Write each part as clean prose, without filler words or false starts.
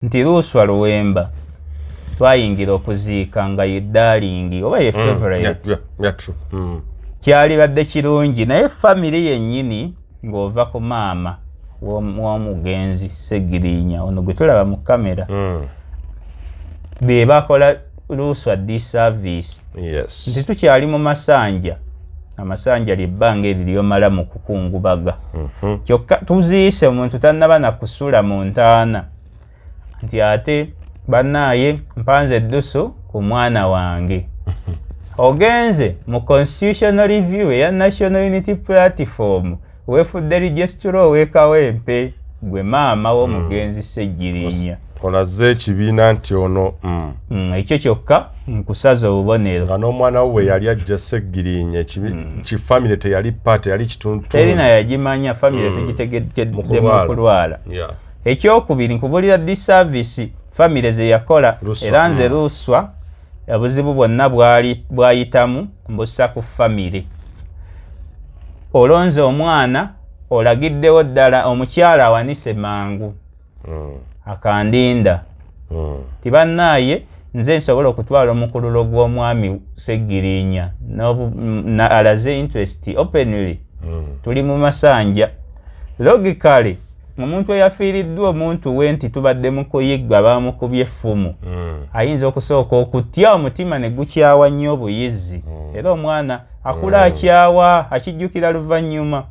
nti Luswa Luwemba twayingira okuziika nga ye darling oba ye favorite. Kyali badde kirungi naye family yennyini ng'ova ku maama w'omugenzi Segirinya ono gwe tulaba mu kamera be bakola Luswa disservice. Nti tukyali mu Masanja. Amasanja ly'ebbanga eryo ly'omala mu kukungubaga. Kyokka tuziise omuntu tannaba na kusula mu ntaana nti ate bannaaye mpanze eddusu ku mwana wange. Ogenze mu constitutional review ya National Unity Platform weefudde registrar ow'ekawempe gwe maama w'omugenzi Segirinya. Olaze ekibiina nti ono ekyo kyokka nkusaza obubonero nga n'omwana we yali ajja Segirinya kifamire teyali paate yali kituntu terina yagimanya famire tugitegedde mu kulwala. Ekyokubiri nkubulira disservice famire ze yakola era nze Luswa obuzibu bwonna bwayitamu mbussa ku famire. Olonze omwana olagiddewo ddala omukyala awanise mangu akandinda tibannaaye nze nsobola okutwala omukululo gw'omwami Segirinya alaze interest openly tuli mu Masanja. Logically omuntu eyafiiriddwa omuntu we nti tubadde mu kuyigga baamukubye effumu ayinza okusooka okutya omutima ne gukyawa nnyo obuyizzi era omwana akula akyawa akijjukira luvannyuma.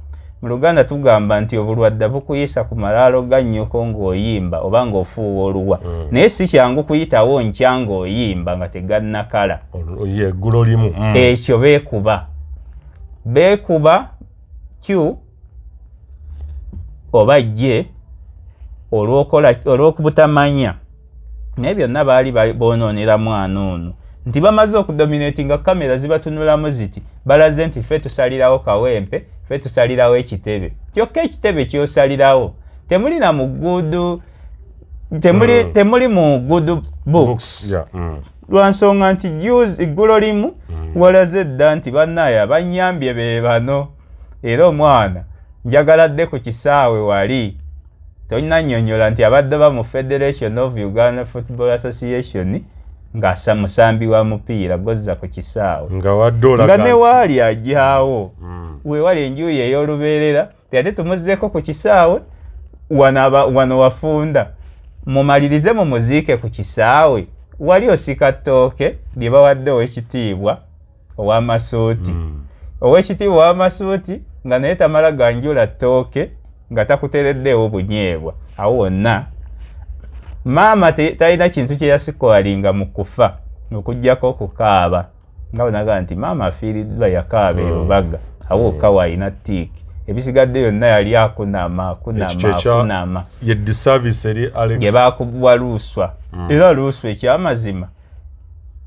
Mu Luganda tugamba nti obulwadde bukuyisa ku malaalo ga nnyoko ng'oyimba oba ng'ofuuwa oluwa naye si kyangu kuyitawo nkya ng'oyimba nga tegannakala eggulo limu ekyo beekuba Q oba je olw'okubutamanya naye byonna baali boonoonera mwana ono nti bamaze okudominatinga kamera zibatunulamu ziti balaze nti ffe tusalirawo kawempe ffe tusalirawo ekitebe. Kyokka ekitebe kyosalirawo temulina mu gudu temuli mu good books lwansonga nti iggulo limu walaze dda nti bannaaye abanyambye be bano era omwana njagala dde ku kisaawe wali tonnannyonnyola nti abadde ba mu Federation of Uganda Football Association ng'assa musambi wa mupiira gozza ku kisaawe nga ne waali ajyawo weewali enjuyi ey'olubeerera ate tumuzzeeko ku kisaawe wano wafunda mumalirize mu muziike ku kisaawe wali osika ttooke lye bawadde ow'ekitiibwa ow'amasuuti ow'ekitiibwa ow'amasuuti nga naye tamala ganjula ttooke nga takutereddeewo bunyeebwa awo wonna maama talina kintu kye yasikwalinga mu kufa okuggyako okukaaba nga bonaga nti maama afiiriddwa yakaaba erubaga awo okawa alina ttiiki ebisigadde yonna yali akunama ye disservice eri Alex gye baakubwa Luswa era Luswa ekyamazima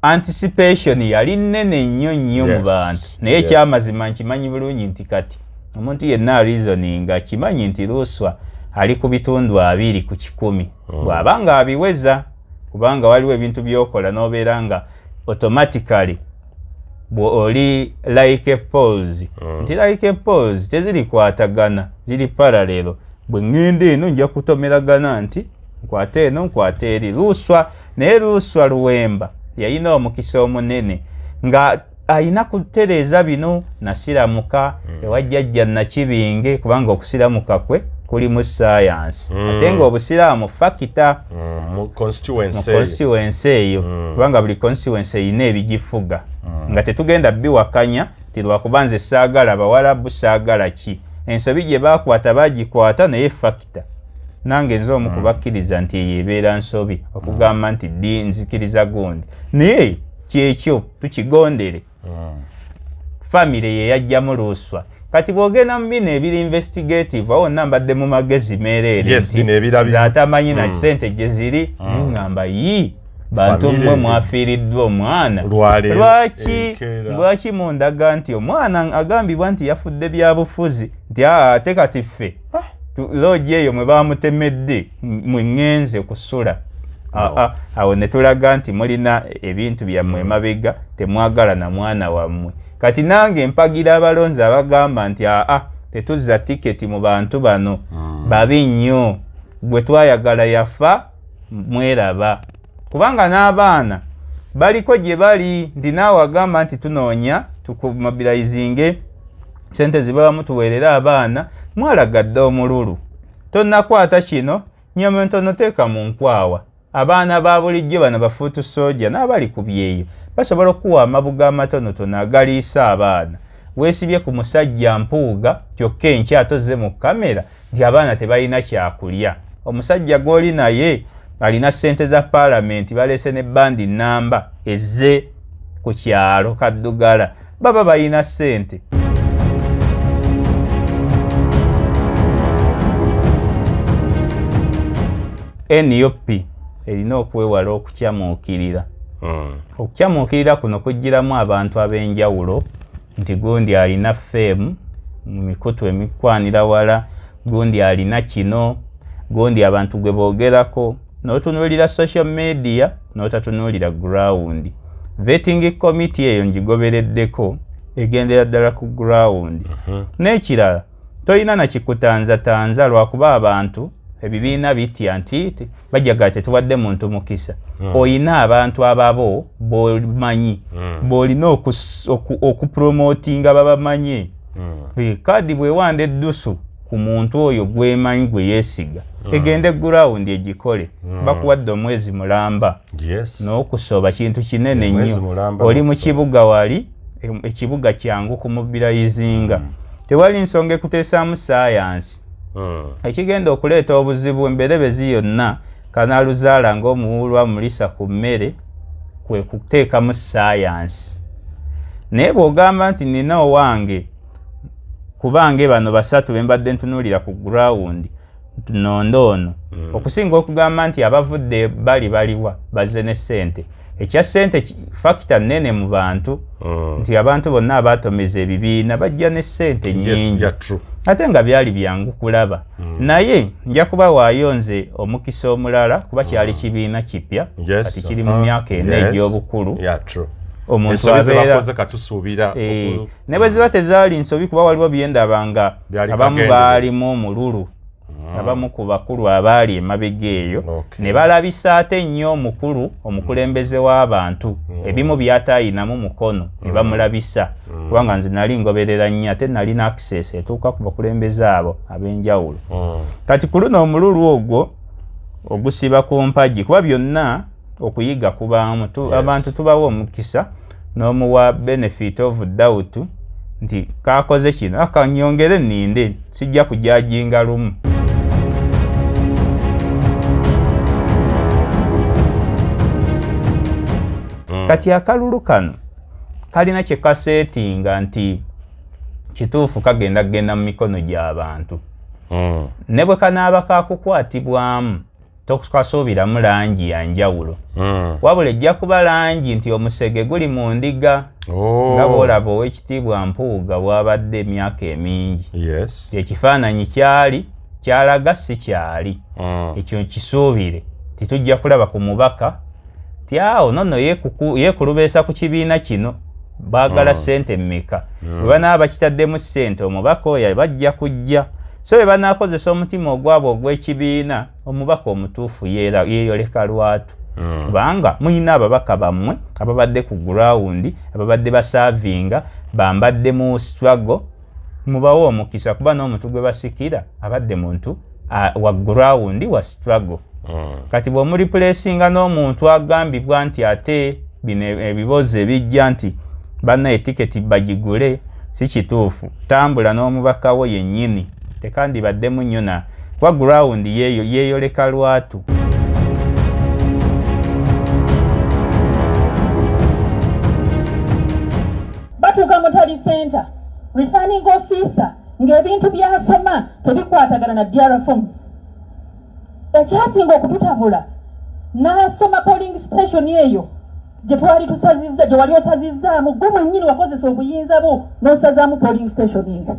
anticipation yali nnene nnyo mu bantu naye ekyamazima nkimanyi bulungi nti kati omuntu yenna reasoning akimanyi nti Luswa ali ku bitundu 2 ku 100 bw'aba nga abiweza kubanga waliwo ebintu by'okola n'obeera nga automatically oli like a pause nti like a pause tezirikwatagana ziri paralelo bwe ngenda eno nja kutomeragana nti nkwata eno nkwata eri Luswa naye Luswa Luwemba yalina omukisa omunene nga ayina kutereeza bino nasiramuka ewajjajja Nakibinge kubanga okusiramuka kwe kuli mu science ate nga obusiraamu fakita mu constituency eyo kubanga buli constituency eyina ebigifuga nga tetugenda biwakanya tilwakubanze saagala bawalabu saagala ki ensobi gye baakwata bagikwata naye fakita nange nze omu kubakkiriza nti eyo ebeera nsobi okugamba nti nzikiriza gundi naye kyekyo tukigondere famire ye yajjamu Luswa kati bwogenda mu bino ebiri investigative awo nambadde mu magezi meereere nti zaatamanyi na kisente gye ziri neŋŋamba bantu mmwe mwafiiriddwa omwana lwaki mundaga nti omwana agambibwa nti yafudde byabufuzi nti ate kati ffe loogi eyo mwe bamutemedde mwe ŋŋenze kusula awo ne tulaga nti mulina ebintu byammwe emabega temwagala na mwana wammwe kati nange mpagira abalonzi abagamba nti tetuzza tiketi mu bantu bano babi nnyo gwe twayagala yafa mweraba kubanga n'abaana baliko gye bali nti naawe agamba nti tunoonya tukumobilizinge sente zibabamu tuweerera abaana mwalagadde omululu tonnakwata kino nyama entono teeka mu nkwawa abaana ba bulijjo bano bafuutu soja n'abali ku byeyo basobola okuwa amabuga amatonotono agaliisa abaana weesibye ku musajja mpuuga kyokka enkya tozze mu kamera nti abaana tebalina kyakulya omusajja gw'oli naye alina ssente za paalamenti baleese ne bandi namba ezze ku kyalo kaddugala baba balina ssente. NUP erina okwewala okukyamuukirira. Okukyamuukirira kuno kujjiramu abantu ab'enjawulo nti gundi alina ffeemu mu mikutu emikwanira wala, gundi alina kino, gundi abantu gwe boogerako, n'otunuulira social media n'otatunuulira ground. Vetting committee eyo ngigobereddeko egendera ddala ku ground. N'ekirala tolina nakikutanzatanza lwakuba abantu ebibiina bitya nti bajjaga tetuwadde muntu mukisa. Oyina abantu ababo b'omanyi bw'olina okupromotinga babamanye. Kadi bwewanda eddusu ku muntu oyo gwemanyi gwe yeesiga egende ground egikole bakuwadde omwezi mulamba n'okusoba kintu kinene nnyo. Oli mu kibuga wali ekibuga kyangu kumubilizinga. Tewali nsonga ekuteesaamu saayansi ekigenda okuleeta obuzibu emberebezi yonna kanaluzaala ng'omuwulwa mulisa ku mmere kwe kuteekamu saayansi. Naye bw'ogamba nti nina owange kubange bano basatu bembadde ntunuulira ku ground nondoono okusinga okugamba nti abavudde baliwa bazze ne ssente. Ekya ssente fakita nnene mu bantu nti abantu bonna abaatomeza ebibiina bajja ne ssente nnyingi ate nga byali byangu kulaba. Naye nja kuba waayonze omukisa omulala kuba kyali kibiina kipya kati kiri mu myaka ena egy'obukulu. Omuntu abeera ne bwe ziba tezaali nsobi kuba waliwo byendaba nga abamu baalimu omululu abamu ku bakulu abaali emabega eyo ne balabisa ate nnyo omukulu omukulembeze w'abantu ebimu byataayinamu mukono ne bamulabisa kubanga nze nali ngoberera nnyo ate nalina access etuuka ku bakulembeze abo ab'enjawulo. Kati ku luno omululu ogwo ogusiba ku mpagi kuba byonna okuyiga kubaamu abantu tubawa omukisa n'omuwa benefit of doubt nti kakoze kino akanyongere nninde sijja kujajinga lumu. Kati akalulu kano kalina kye kaseetinga nti kituufu kagenda mu mikono gy'abantu. Ne bwe kanaaba kakukwatibwamu tokasuubiramu langi ya njawulo wabula ejja kuba langi nti omusege guli mu ndiga nga bw'olaba ow'ekitiibwa Mpuuga bw'abadde emyaka emingi. Ekifaananyi kyalaga si kyali ekyo kisuubire titujja kulaba ku mubaka ti awo nono yeekulubeesa ku kibiina kino baagala ssente mmeka bwe banaaba bakitaddemu ssente omubaka oyo bajja kujja. So bwe banaakozesa omutima ogwabo ogw'ekibiina omubaka omutuufu yeeyoleka lwatu kubanga muyina ababaka bammwe ababadde ku ground ababadde basaavinga bambadde mu struggle mubawe omukisa kuba n'omuntu gwe basikira abadde muntu wa ground wa struggle. Kati bw'omulipulesinga n'omuntu agambibwa nti ate bino ebibozi ebijja nti banna etiketi bagigule si kituufu. Tambula n'omubaka wo yennyini tekandibaddemu nnyo na kuba ground yeeyoleka lwatu. Batuuka Mutali Center returning officer ng'ebintu by'asoma tebikwatagana na DR forms. Ekyasinga okututabula n'asoma polling station eyo gye twali tusazizza gye wali osazizzaamu gwe mwennyini wakozesa obuyinza bwo n'osazaamu polling station eyo.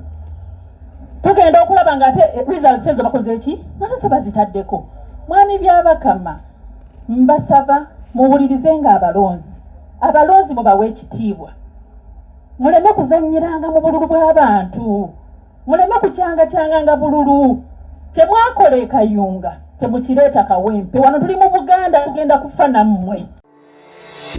Tugenda okulaba nga ate results ezo bakoze eki nazo bazitaddeko. Mwami by'abakama mbasaba muwulirizenga abalonzi mubawe ekitiibwa muleme kuzannyiranga mu bululu bw'abantu muleme kucyanga bululu kye mwakola e Kayunga temukireeta kawempe. Wano tuli mu Buganda, tugenda kufa nammwe.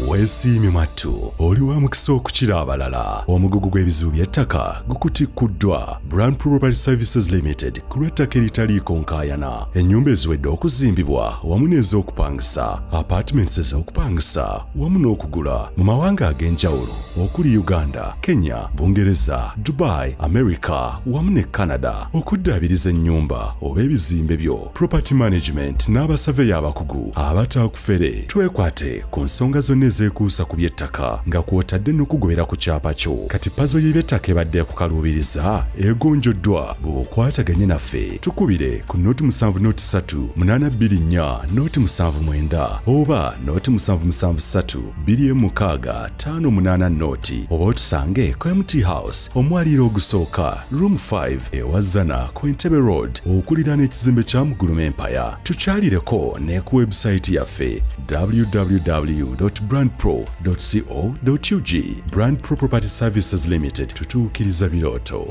Weesiimye mattu oli wa mukisa okukira abalala. Omugugu gw'ebizibu by'ettaka gukutikuddwa Brand Property Services Limited ku lw'ettaka eritaliiko nkaayana. Ennyumba eziwedde okuzimbibwa wamu n'ez'okupangisa, apartments ez'okupangisa wamu n'okugula mu mawanga ag'enjawulo okuli Uganda, Kenya, Bungereza, Dubai, America wamu ne Canada. Okuddaabiriza ennyumba oba ebizimbe byo, property management n'abasaveya abakugu abataakufere. Twekwate ku nsonga zonna ezekuusa ku by'ettaka nga kw'otadde n'okugobera ku kyapa kyo. Kati pazo y'eby'ettaka ebadde okukaluubiriza egonjoddwa bw'okwataganye naffe. Tukubire ku noti 703 noti 79 oba noti 773 noti oba otusange ku MT House omwaliiro ogusooka room 5 ewazana ku Entebbe Road okuliraana ekizimbe kya Muguluma Empire. Tukyalireko ne ku website yaffe www.brandpro.co.ug. Brand Pro Property Services Limited, tutuukiriza birooto.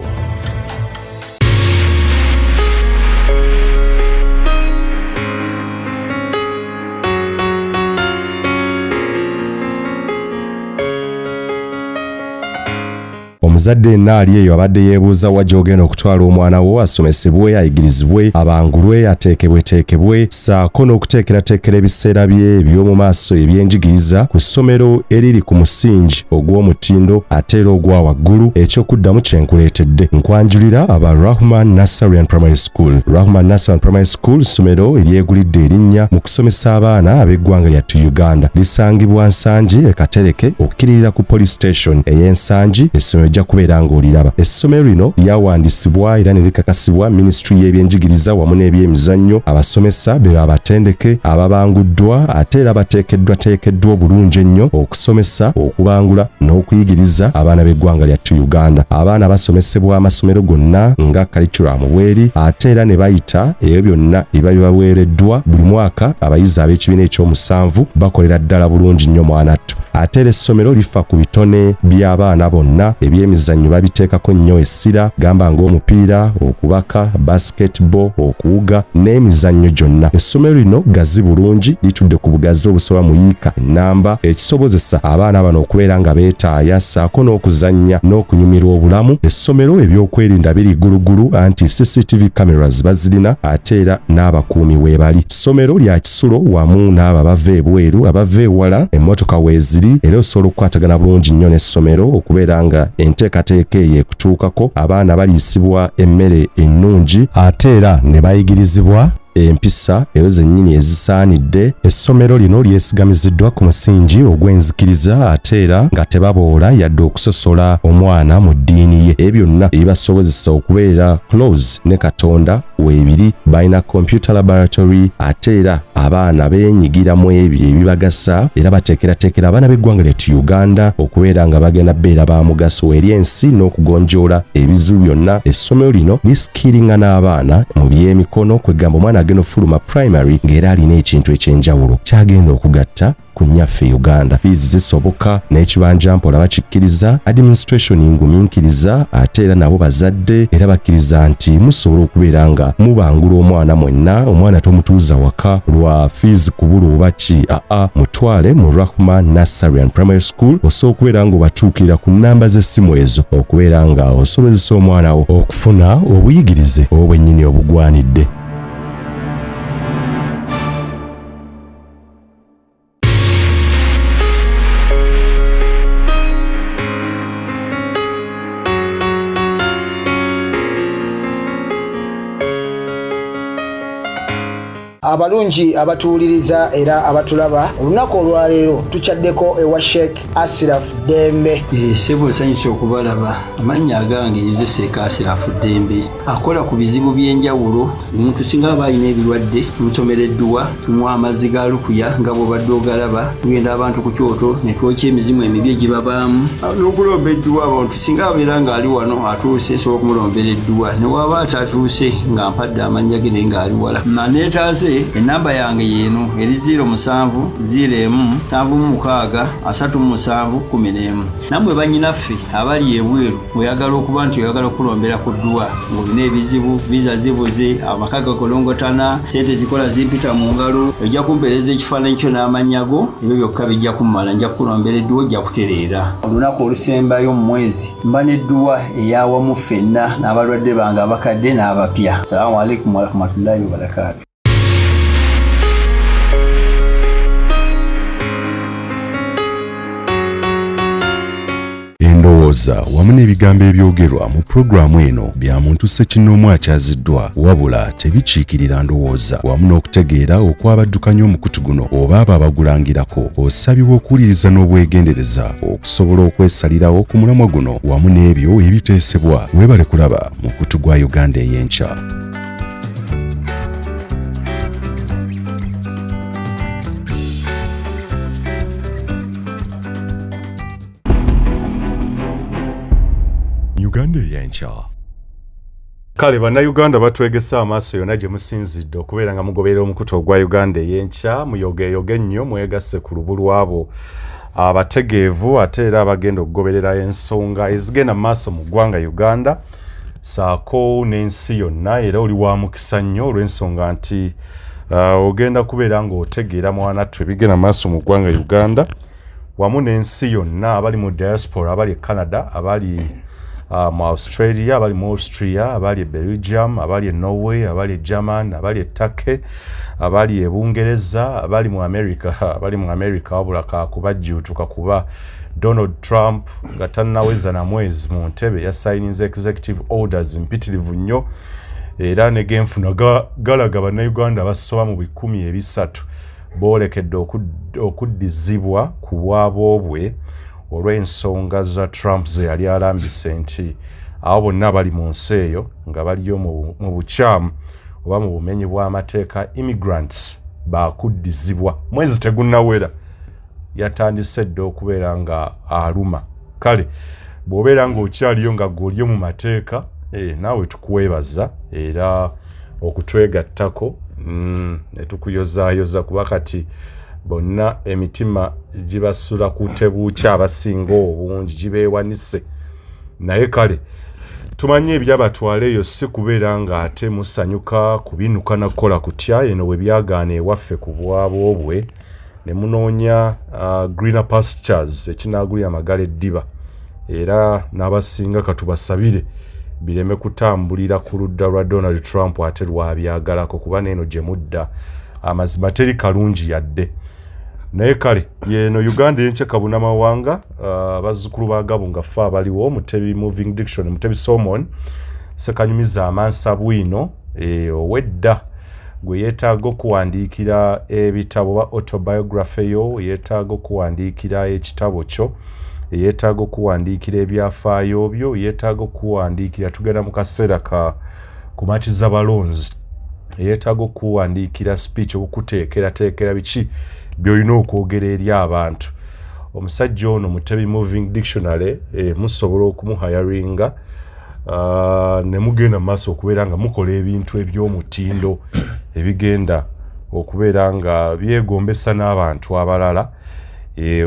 Omuzadde naali eyo abadde yeebuuza wa gy'ogenda okutwala omwana wo asomesebwe, ayigirizibwe, abangulwe, ateekebweteekebwe, ssaako n'okuteekerateekera ebiseera bye eby'omu maaso eby'enjigiriza ku ssomero eriri ku musingi ogw'omutindo ate era ogwa waggulu. Ekyokuddamu kye nkuleetedde nkwanjulira aba Rahman Nursery Primary School. Rahman Nursery Primary School ssomero eryegulidde erinnya mu kusomesa abaana ab'eggwanga lyattu Uganda. Lisangibwa Nsangi e Katereke okkiririra ku police station ey'Ensangi. Essomero ojja kubeera ng'oliraba. Essomero lino lyawandiisibwa era ne likakasibwa Ministry y'ebyenjigiriza wamu n'ebyemizannyo. Abasomesa be babatendeke ababanguddwa ate era bateekeddwa obulungi ennyo okusomesa, okubangula n'okuyigiriza abaana b'eggwanga lyattu Uganda. Abaana basomesebwa amasomero gonna nga curriculum bweri ate era ne bayita ebyo byonna biba bibaweereddwa. Buli mwaka abayizi ab'ekibiina ekyomusanvu bakolera ddala bulungi nnyo mwanattu. Ate era essomero lifa ku bitone by'abaana bonna. Ebyemizannyo babiteekako nnyo essira, gamba ng'omupiira, okubaka, basketball, okuwuga n'emizannyo gyonna. Essomero lino gazi bulungi, litudde ku bugazi obusoba mu yiika ennamba, ekisobozesa abaana bano okubeera nga beetaaya ssaako n'okuzannya n'okunyumirwa obulamu. Essomero ebyokwerinda biri gulugulu anti CCTV cameras bazirina ate era n'abakuumi weebali. Essomero lya kisulo wamu n'abo bava ebweru, abava ewala emmotoka weeziri. Era osobola okukwatagana bulungi nnyo n'essomero okubeera nga enteekateeka eyo ekutuukako. Abaana baliisibwa emmere ennungi ate era ne bayigirizibwa empisa ezo zennyini ezisaanidde. Essomero lino lyesigamiziddwa ku musingi ogw'enzikiriza ate era nga tebaboola yadde okusosola omwana mu ddiini ye. Ebyo byonna ebibasobozesa okubeera close ne Katonda weebiri. Balina computer laboratory ate era abaana beenyigira mu ebyo ebibagasa era bateekerateekera abaana b'eggwanga lyattu Uganda okubeera nga bagenda beera ba mugaso eri ensi n'okugonjoola ebizibu byonna. Essomero lino liskiringa n'abaana mu by'emikono kwegamba omwana agenda ofuluma primary ng'era alina ekintu ekyenjawulo kyagenda okugatta ku nnyaffe Uganda. Fees zisoboka n'ekibanja mpola bakikkiriza, administration ngumiikiriza ate era nabo bazadde era bakkiriza nti musobola okubeera nga mubangula omwana mwenna. Omwana tomutuuza waka lwa fees kubula oba ki, mutwale mu Rahman Nursery and Primary School. Osobola okubeera nga obatuukirira ku nnamba z'essimu ezo okubeera nga osobozesa omwana wo okufuna obuyigirize obwennyini obugwanidde. Abalungi abatuwuliriza era abatulaba, olunaku olwaleero tukyaddeko ewa Sheikh Ashraf Dembe. Sebo nsanyusa okubalaba. Amannya agange Seeka Ashraf Dembe akola ku bizibu by'enjawulo. Omuntu singa aba alina ebirwadde tumusomereddwa, tumuwa amazzi ga lukuya nga bw'obadde ogalaba, tugenda abantu ku kyoto ne twokya emizimu emibi egibabaamu n'okulomba edduwa. Abantu singa abeera ng'ali wano atuuse sobola okumulombera edduwa, ne waba atatuuse nga mpadde amannya ge naye ng'ali wala. Naneetaase nze enamba yange yeno eri 0701763711 namwe banyinaffe abali ebweru oyagala okuba nti oyagala okulombera ku ddwa ng'olina ebizibu viza zibuze amaka gakolongotana sente zikola zimpita mu ngalo ojja kumpeereza ekifaananyi kyo n'amannya go ebyo byokka bijja kummala nja kukulombera edduwa ojja kutereera olunaku olusembayo mu mwezi mba n'edduwa eyawamu ffenna n'abalwadde bange abakadde n'abapya. Salaamu alaikum warahmatullahi wabarakatuh. Endowooza wamu n'ebigambo ebyogerwa mu pulogulaamu eno bya muntu ssekinnoomu akyaziddwa wabula tebikiikirira ndowooza wamu n'okutegeera okwabaddukanya omukutu guno oba abo abagulangirako osabibwa okuwuliriza n'obwegendereza okusobola okwesalirawo ku mulamwa guno wamu n'ebyo ebiteesebwa weebale kulaba mukutu gwa Uganda ey'enkya. Uganda ey'enkya. Kale bannayuganda batwegesa amaaso yonna gye musinzidde okubeera nga mugoberera omukutu ogwa Uganda ey'enkya muyogeeyoge nnyo mwegasse ku lubu lwabo abategeevu ate era abagenda okugoberera ensonga ezigenda mu maaso mu ggwanga Uganda saako n'ensi yonna era oli wa mukisa nnyo olw'ensonga nti ogenda kubeera ng'otegeera mwanattu ebigenda mu maaso mu ggwanga Uganda wamu n'ensi yonna abali mu diaspora abali e Canada abali mu Australia abali mu Austria abali e Belgium abali e Norway abali e German abali e Turkey abali e Bungereza abali mu America wabula kakubajjuutuka kuba Donald Trump nga tannaweza na mwezi mu ntebe yasayininze executive orders mpitirivu nnyo era ne genfuna galaga bannayuganda basoba mu 13 boolekedde okuddizibwa ku bwabwe olw'ensonga za Trump ze yali alambise nti abo bonna bali mu nsi eyo nga baliyo mu bukyamu oba mu bumenyi bw'amateeka immigrants bakuddizibwa mwezi tegunnawera yatandise dde okubeera nga aluma. Kale bw'obeera ng'okyaliyo nga gw'olyo mu mateeka naawe tukuweebaza era okutwegattako ne tukuyozaayoza kuba kati bonna emitima gibasula kutebuuki abasinga obungi gibeewanise naye kale tumanye ebyabatwala eyo si kubeera nga ate musanyuka kubinuka na kukola kutya eno bwe byagaana ewaffe ku bwabwe ne munoonya greener pastures ekinaagulira amagala eddiba era n'abasinga katubasabire bireme kutambulira ku ludda lwa Donald Trump ate lwabyagalako kuba n'eno gye mudda amazima teri kalungi yadde. Naye kale yeno Uganda ey'enkya kabunamawanga abazzukulu ba Gabo nga ffe abaliwo Mutebi Moving Diction Mutebi Solomon Ssekanyumiza Amansa Bwino owedda gwe yeetaaga okuwandiikira ebitabo ba autobiography yo yeetaaga okuwandiikira ekitabo kyo yeetaaga okuwandiikira ebyafaayo byo yeetaaga okuwandiikira tugenda mu kaseera kumatiza balonzi yeetaaga okuwandiikira speech okuteekerateekera biki byolina okwogera eri abantu. Omusajja ono Mutebi Moving Dictionary musobola okumuhayaringa ne mugenda mu maaso okubeera nga mukola ebintu eby'omutindo ebigenda okubeera nga byegombesa n'abantu abalala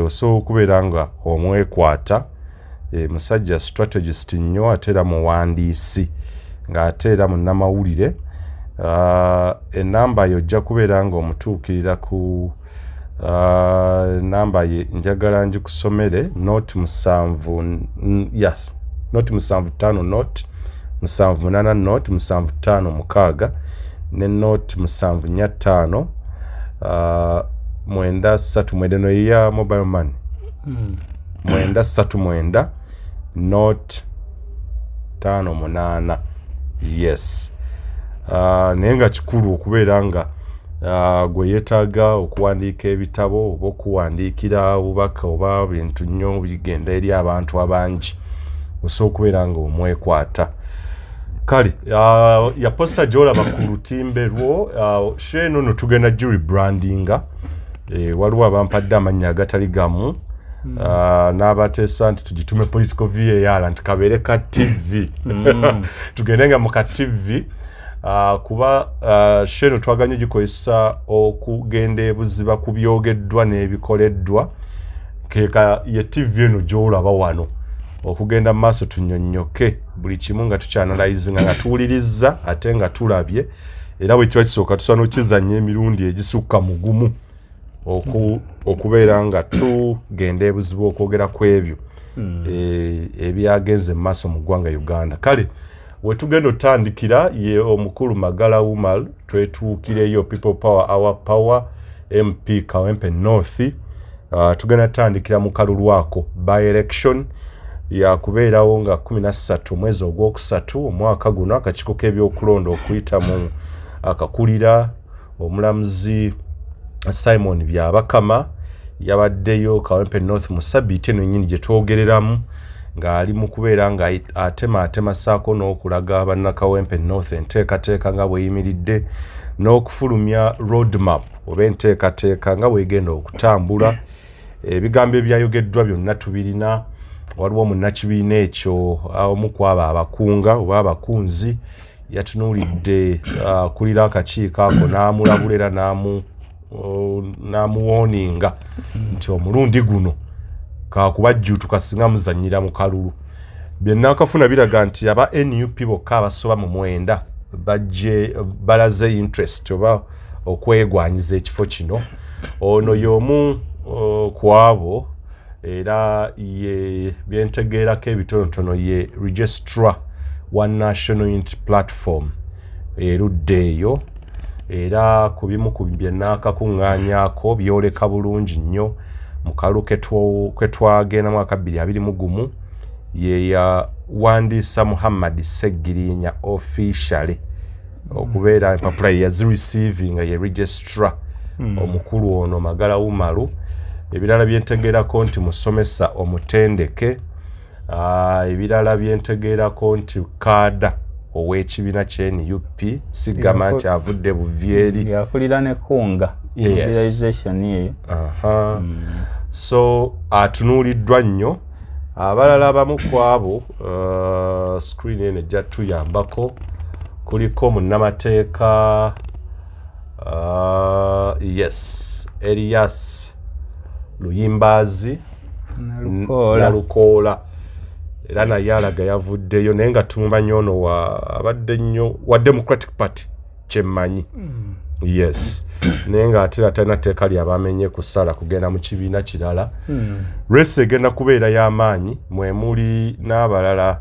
osobola okubeera nga omwekwata musajja strategist nnyo ate era muwandiisi ng'ate era munnamawulire enamba yo ojja kubeera nga omutuukirira ku namba ye njagala ngikusomere not 7 yes not 7 not 7 not 7 mukaaga ne not 7 9 no ya mobile money 9 not 5 yes naye nga kikulu okubeera nga gwe yeetaaga okuwandiika ebitabo oba okuwandiikira obubaka oba bintu nnyo bigenda eri abantu abangi osobola okubeera nga omwekwata. Kale yaposta gy'olaba ku lutimbe lwo sheeno no tugenda jury brandinga waliwo abampadde amannya agatali gamu n'abateesa nti tugitume political VAR nti kabeere ka TV tugende nga mu ka TV kuba sheno twaganye gikozesa okugenda ebuziba ku byogeddwa n'ebikoleddwa keka ye TV eno gy'olaba wano okugenda mu maaso tunnyonnyoke buli kimu nga tukyanalyzinga nga tuwulirizza ate nga tulabye era bwe kiba kisooka tusobola n'okizannya emirundi egisukka mu gumu okubeera nga tugenda ebuzibu okwogera ku ebyo ebyagenze mu maaso mu ggwanga Uganda. Kale wetugenda otandikira ye omukulu Magala Umar twetuukireyo People Power Our Power MP Kawempe North. Tugenda tandikira mu kalulwako by election ya kubeerawo nga 13 mwezi ogwokusatu omwaka guno akakiiko k'ebyokulonda okuyita mu akakulira omulamuzi Simon Byabakama yabaddeyo Kawempe North mu sabiiti eno nnyini gye twogereramu ng'ali mu kubeera nga atema saako n'okulaga bannakawempe North enteekateeka nga bweyimiridde n'okufulumya roadmap oba enteekateeka nga bwegenda okutambula. Ebigambo ebyayogeddwa byonna tubirina. Waliwo munnakibiina ekyo omu ku abo abakunga oba abakunzi yatunuulidde kulira akakiiko ako n'amulabula era n'amuwooninga nti omulundi guno kakubajjuutuka singa muzannyira mu kalulu. Byennaakafuna biraga nti aba NUP bokka abasoba mu 9 balaze interest oba okwegwanyiza ekifo kino. Ono y'omu ku abo era ye byentegeerako ebitonotono ye registrar wa National Unity Platform erudde eyo era ku bimu ku byennaakakuŋŋaanyaako byoleka bulungi nnyo mu kalulu ke twagenda mwaka 2021 ye yawandiisa Muhammad Seggirinya officially okubeera empapula yazireceiving ye registrar omukulu ono Magala Umaru. Ebirala byentegeerako nti musomesa omutendeke, ebirala byentegeerako nti kaada ow'ekibiina ky'NUP sigamba nti avudde buvyeri yakulira ne kunga mobilization eyo. So atunuuliddwa nnyo. Abalala abamu ku abo screen eno ejja tuyambako kuliko munnamateeka Elias Luyimbazi Nalukoola era naye alaga yavuddeyo naye nga tumumanyi ono abadde nnyo wa Democratic Party kyemmanyi. Yes. Naye nga ate talina tteeka ly'abamenye kusala kugenda mu kibiina kirala. Race egenda kubeera y'amaanyi mwemuli n'abalala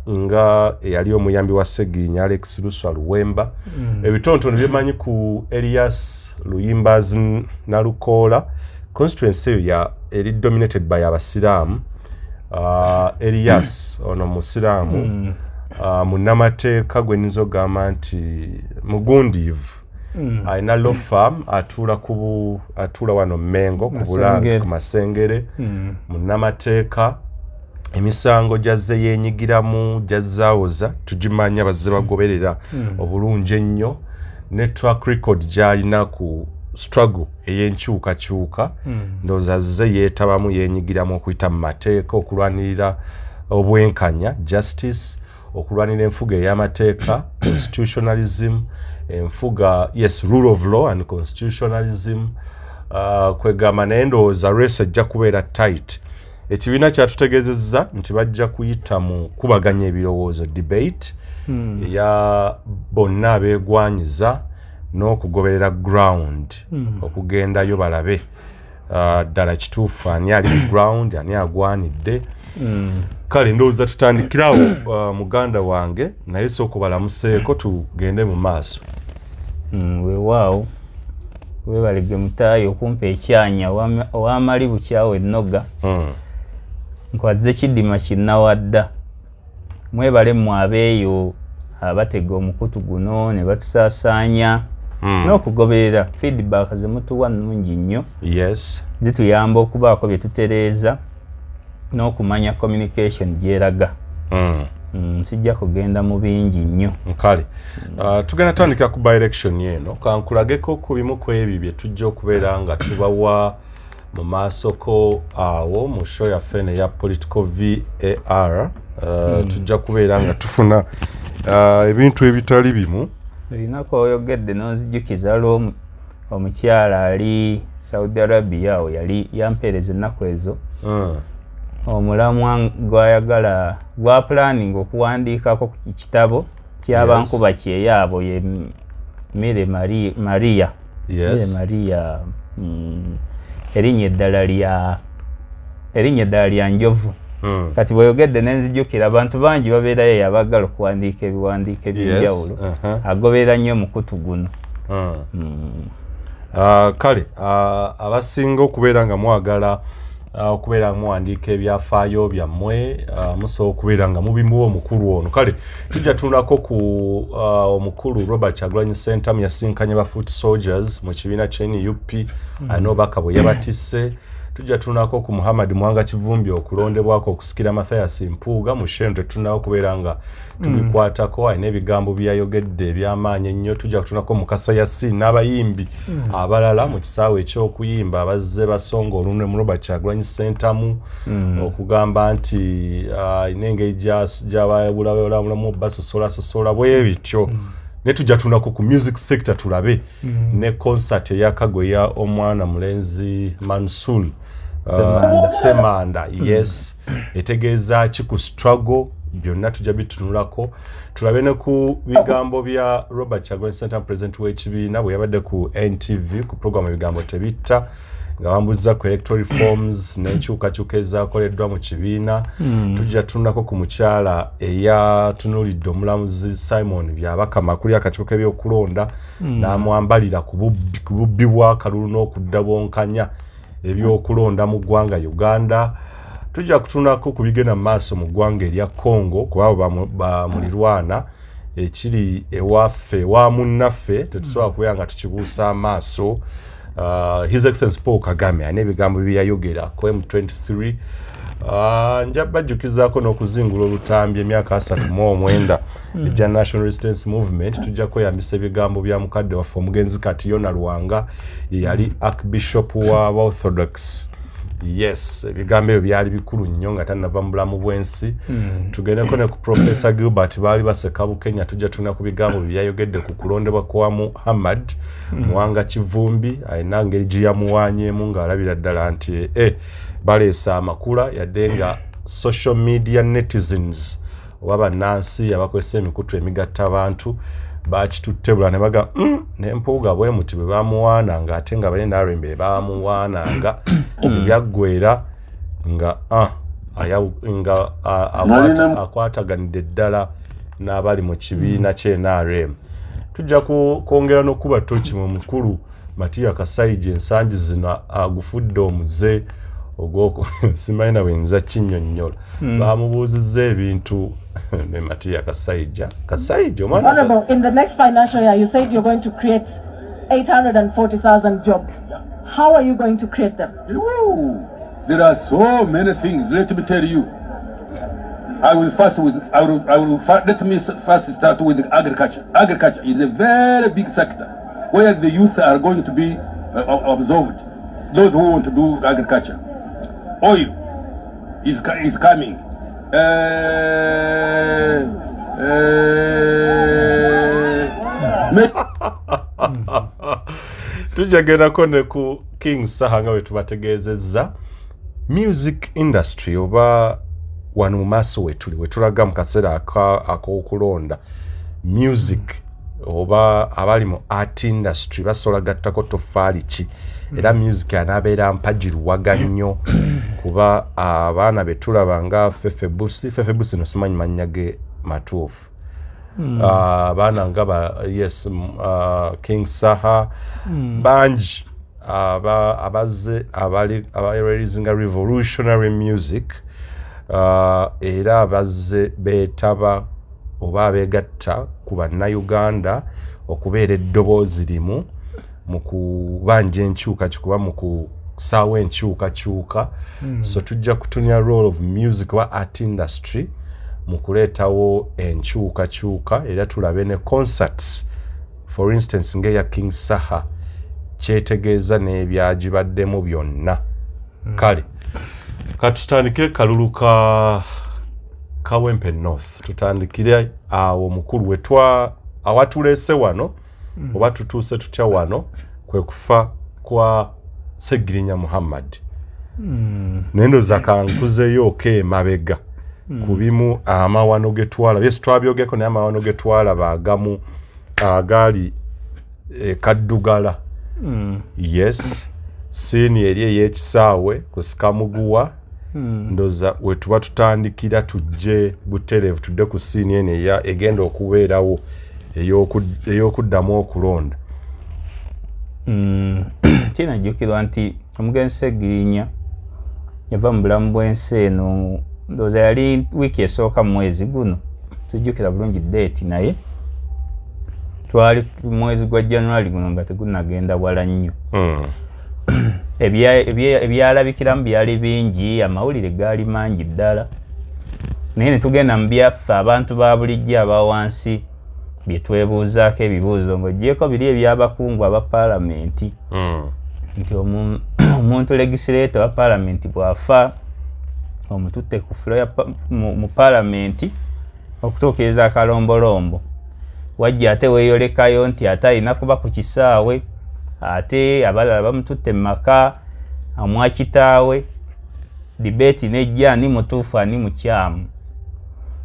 nga eyali omuyambi wa Seggirinya Alex Luswa Luwemba. Ebitonotono byemanyi ku Elias Luyimbazi Nalukoola constituency eyo eri dominated by abasiraamu. Elias ono musiraamu munnamateeka gwe nniza ogamba nti mugundiivu alina law firm atuula wano Mengo ku Bulange ku Masengere. Munnamateeka emisango gyazze yeenyigiramu gyazzaawoza tugimanya bazze bagoberera obulungi ennyo ne track record gy'alina ku struggle ey'enkyukakyuka ndowooza azze yeetabamu yeenyigiramu okuyita mu mateeka okulwanirira obwenkanya justice, okulwanira enfuga ey'amateeka constitutionalism, enfuga rule of law and constitutionalism. Kwegamba naye ndowooza race ejja kubeera tight. Ekibiina kyatutegeezezza nti bajja kuyita mu kubaganya ebirowoozo debate ya bonna abeegwanyiza n'okugoberera ground okugendayo balabe ddala kituufu ani ali mu ground ani agwanidde. Kale ndowooza tutandikirawo muganda wange naye sooka obalamuseeko tugende mu maaso. Weewaawo weebalege mutaayi okumpa ekyanya owamali bukyawe ennoga nkwazze kiddima kinnawadda. Mwebale mmwe abeeyo abatega omukutu guno ne batusaasaanya n'okugoberera feedback ze mutuwa nnungi nnyo. Yes. Zituyamba okubaako bye tutereeza n'okumanya communication gyeraga. Sijja kugenda mu bingi nnyo. Kale tugenda tandika ku by election eno kankulageko ku bimu ku ebyo bye tujja okubeera nga tubawa mu maasoko awo mu show yaffe eno ya political VAR. Tujja kubeera nga tufuna ebintu ebitali bimu olinaku oyogedde n'onzijukiza lwo omukyala ali Saudi Arabia awo yali yampeereza ennaku ezo omulamwa gwayagala gwa planning okuwandiikako ku kitabo ky'abankuba kyeyaabo ye Mire Maria Mire Maria erinnya eddala lya Njovu. Kati bweyogedde nenzijukira abantu bangi babeerayo yabagala okuwandiika ebiwandiiko eby'enjawulo agoberera nnyo mukutu guno. Kale abasinga okubeera nga mwagala okubeera muwandiika ebyafaayo byammwe musobola okubeera nga mubimuwa omukulu ono. Kale tujja tunako ku omukulu Robert Kyagulanyi Ssentamu yasinkanye ba Foot Soldiers mu kibiina kya NUP n'obubaka bwe yabatisse. Tujja tunako ku Muhammad Mwanga Kivumbi okulondebwako okusikira Mathias Mpuuga mu Shente tunao okubeera nga tubikwatako alina ebigambo byayogedde eby'amaanyi ennyo. Tujja kutunako Mukasa Yasin n'abayimbi abalala mu kisaawe eky'okuyimba abazze basonga olunwe mu Robert Kyagulanyi Ssentamu okugamba nti n'engeri gy'abayabulamu basosola bwe bityo. Ne tujja tunako ku music sector tulabe ne concert eyakagwe ya omwana mulenzi Mansour Semanda yes etegeeza ki ku struggle byonna tujja bitunulako. Tulabe ne ku bigambo bya Robert Kyagulanyi Ssentamu president w'ekibiina bwe yabadde ku NTV ku program ebigambo tebitta nga bambuza ku electoral reforms n'enkyukakyuka ezaakoleddwa mu kibiina. Tujja tunako ku mukyala eyatunulidde omulamuzi Simon Byabakama kuli akakiiko k'ebyokulonda n'amwambalira ku bubbi bwa kalulu n'okudda bwonkanya ebyokulonda mu ggwanga Uganda. Tujja kutunako ku bigenda mu maaso mu ggwanga erya Congo kubaabo bamulirwana ekiri ewaffe wa munnaffe tetusobola kubeera nga tukibuusa amaaso. His Excellency Paul Kagame ane ebigambo byeyayogera ku M23 nja bajjukizaako n'okuzingula olutambi emyaka 39 egya National Resistance Movement. Tujja kweyambisa ebigambo bya mukadde waffe omugenzi kati Yona Lwanga yali Archbishop wa Orthodox. Yes, ebigambo ebyo byali bikulu nnyo nga tannava mu bulamu bw'ensi. Tugendeko ne ku Professor Gilbert baali baseka Bukenya. Tujja tuna ku bigambo byayogedde ku kulondebwa kwa Muhammad Mwanga Kivumbi alina ngeri gye yamuwaanyeemu ng'alabira ddala nti baleesa amakula yadde nga social media netizens oba bannansi abakozesa emikutu emigatta abantu bakituttebula ne baga n'empuuga bwe muti bwe bamuwaananga ate nga bali n'arembe bamuwaananga tebyaggwera nga akwataganidde ddala n'abali mu kibiina ky'NRM. Tujja kwongera n'okuba toki mu mukulu Matiya Kasaija ensangi zino agufudde omuze ogwoko simanyi na bwenza kinnyonnyola bamubuuzizza ebintu ne Matiya Kasaija Honorable, in the next financial year you said you're going to create 840,000 jobs. How are you going to create them? There are so many things. Let me tell you. Let me first start with agriculture. Agriculture is a very big sector where the youth are going to be absorbed. Those who want to do agriculture. Oil is coming. Tujagendako ne ku King Saha nga bwe tubategeezezza music industry oba wano mu maaso wetulaga mu kaseera ak'okulonda music oba abali mu art industry basobola gattako toffaali ki era music anaabeera mpagiruwaga nnyo kuba abaana be tulaba nga Fefe Busi no simanyi mannya ge matuufu abaana nga King Saha bangi abazze abareleasinga revolutionary music era abazze beetaba oba abeegatta ku bannayuganda okubeera eddoboozi limu mu kubanja enkyukakyuka kuba mu kusaawa enkyukakyuka. So tujja kutunya role of music oba art industry mu kuleetawo enkyukakyuka era tulabe ne concerts for instance ng'eya King Saha kyetegeeza n'ebyagibaddemu byonna. Kale katutandike kalulu ka Kawempe North tutandikire awo mukulu wetwa awatulese wano oba tutuuse tutya wano kwe kufa kwa Segirinya Muhammad. Nendo zakankuzeyo ke mabega kubimu amawano getwala yes twabyogeko ne amawano getwala bagamu agali kaddugala yes sini eri yekisaawe kusikamuguwa ndoza wetuba tutandikira tujje buterevu tudde ku sini ene ya egenda okubeerawo ey'okuddamu okulonda. Kinajjukirwa nti omugenzi Segirinya yava mu bulamu bw'ensi eno ndoza yali wiiki esooka mu mwezi guno tujjukira bulungi date naye twali mwezi gwa January guno nga tegunagenda wala nnyo. Ebyalabikiramu byali bingi, amawulire gaali mangi ddala naye ne tugenda mu byaffe abantu ba bulijjo aba wansi bye twebuuzaako ebibuuzo ng'oggyeko biri ebyabakungu aba paalamenti nti omuntu legislator wa paalamenti bw'afa omututte ku floor mu paalamenti okutuukiriza akalombolombo wajja ate weeyolekayo nti ate alina kuba ku kisaawe ate abalala bamututte mu maka amwakitaawe debate nejja ani mutuufu ani mukyamu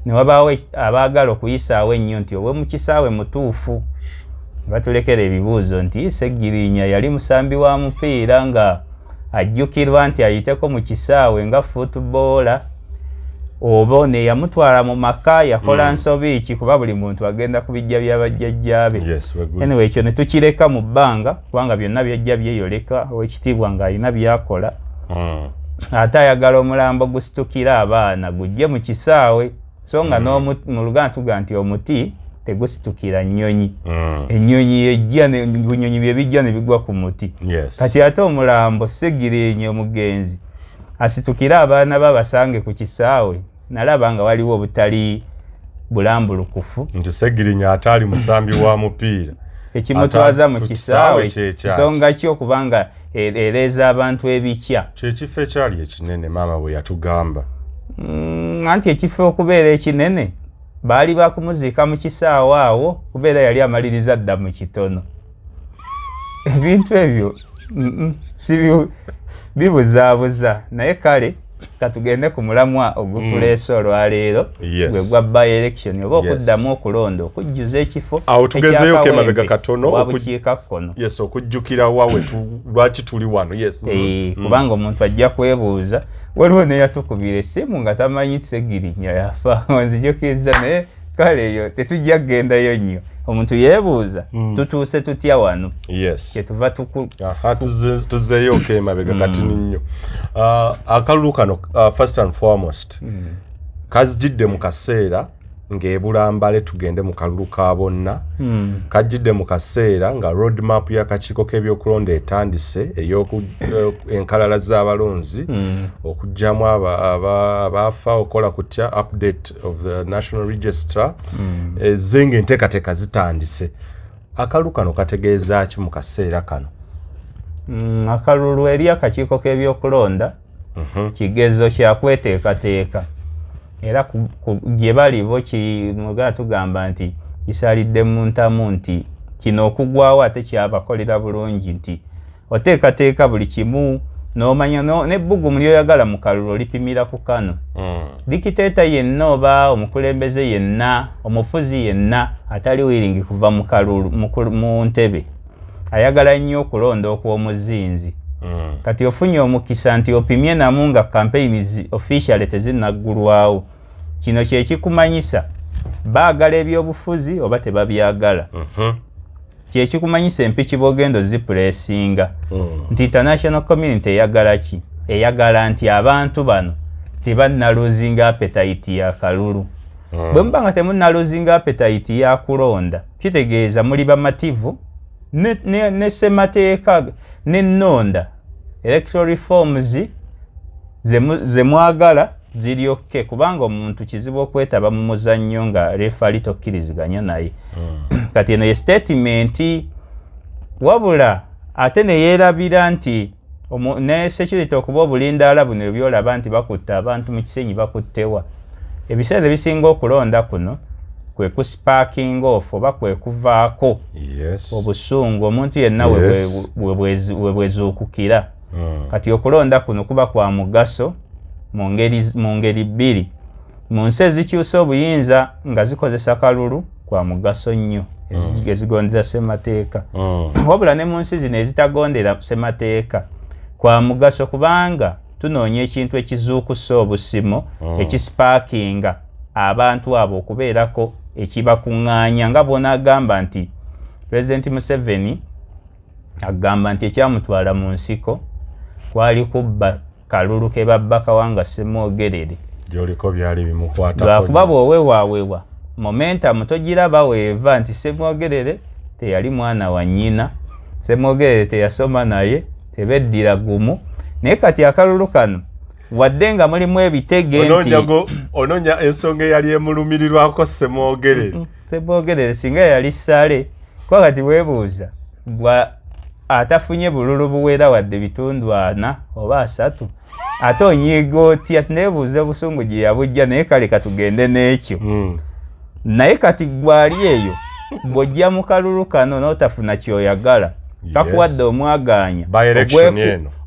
ne wabaawo abaagala okuyisaawo ennyo nti owe mu kisaawe mutuufu batulekera ebibuuzo nti Segirinya yali musambi wa mupiira nga ajjukirwa nti ayiteko mu kisaawe nga footballer oba ne yamutwala mu maka yakola nsobi ki kuba buli muntu agenda kubijja byabajjajjaabe. Anyway ekyo ne tukireka mu bbanga kubanga byonna byajja byeyoleka ow'ekitiibwa ng'alina byakola ate ayagala omulambo gusitukira abaana gujje mu kisaawe so nga mu Luganda tuga nti omuti tegusitukira nnyonyi ennyonyi yejja bunyonyi bye bijja ne bigwa ku muti kati ate omulambo Segirinya omugenzi asitukira abaana babasange ku kisaawe nalaba nga waliwo obutali bulambulukufu nti Segirinya ataali musambi wa mupiira ekimutwaza mu kisaawe nsonga ki okubanga ereeza abantu ebikya kyekifo ekyali ekinene maama bwe yatugamba anti ekifo okubeera ekinene baali bakumuziika mu kisaawe awo kubeera yali amaliriza dda mu kitono ebintu ebyo bibuzaabuza naye kale katugende ku mulamwa ogutuleese olwaleero gwe gwa by election oba okuddamu okulonda okujjuza ekifo awo tugezeyo ke mabega katono wabukiika kkono yes okujjukira wawe lwaki tuli wano yes kubanga omuntu ajja kwebuuza waliwo neyatukubira essimu nga tamanyi Segirinya yafa nzijukiriza naye kale eyo tetujja kugendayo nnyo omuntu yeebuuza tutuuse tutya wano kyetuva tuzeeyo ke mabega katini nnyo akalulu kano first and foremost kazijjidde mu kaseera ng'ebulambale tugende mu kalulu ka bonna kajjidde mu kaseera nga road map y'akakiiko k'ebyokulonda etandise enkalala z'abalonzi okugjamu abaafa okola kutya update of the national register ezenga enteekateeka zitandise. Akalulu kano kategeeza ki mu kaseera kano? Akalulu eri akakiiko k'ebyokulonda kigezo kya kweteekateeka era gye bali bo kimugala tugamba nti kisalidde mu ntamu nti kino okugwawo ate kyabakolera bulungi nti oteekateeka buli kimu n'omanya n'ebbugumu lyoyagala mu kalulu olipimira ku kano dikiteeta yenna oba omukulembeze yenna omufuzi yenna atali wiringi kuva mu kalulu mu ntebe ayagala nnyo okulonda okw'omuzinzi kati ofunye omukisa nti opimye namu nga campaigns officially tezinnaggulwawo kino kye kikumanyisa baagala ebyobufuzi oba tebabyagala kye kikumanyisa empiki bw'ogenda ozipuleesinga nti international community eyagala ki eyagala nti abantu bano tebannaluzinga appetite ya kalulu bwe muba nga temunnaluzinga appetite ya kulonda kitegeeza muli bamativu ne ssemateeka n'ennonda electoral reforms ze mwagala ziryokke kubanga omuntu kizibu okwetaba mu muzannyo nga refali tokkiriziganya naye kati eno ye statement wabula ate ne yeerabira nti ne security okuba obulindaala buno ebyolaba nti bakutta abantu mu kisenyi bakuttewa ebiseera ebisinga okulonda kuno kwe kusparking off oba kwe kuvaako obusungu omuntu yenna webwezuukukira. Kati okulonda kuno kuba kwa mugaso mu ngeri bbiri. Mu nsi ezikyusa obuyinza nga zikozesa kalulu kwa mugaso nnyo ezigondera ssemateeka. Wabula ne mu nsi zino ezitagondera ssemateeka kwa mugaso kubanga tunoonya ekintu ekizuukusa obusimo ekisparkinga abantu abo okubeerako ekibakuŋŋaanya nga bona agamba nti President Museveni agamba nti ekyamutwala mu nsiko kwali kubba kalulu ke babba Kawanga Ssemwogerere. Gyoliko byali bimukwatako. Lwakuba bw'oweewaweewa momentum togiraba weeva nti Ssemwogerere teyali mwana wa nnyina, Ssemwogerere teyasoma naye, tebeddira gumu. Naye kati akalulu kano wadde nga mulimu ebitege nti onoonya ensonga eyali emulumirirwako Ssemwogerere. Ssemwogerere singa yali ssale kwa kati weebuuza atafunye bululu buwera wadde bitundu 4 oba 3 ate onyiiga otya neebuuza obusungu gye yabujja naye kale katugende n'ekyo. Naye kati gwali eyo bw'ojja mu kalulu kano n'otafuna kyoyagala kakuwadde omwagaanya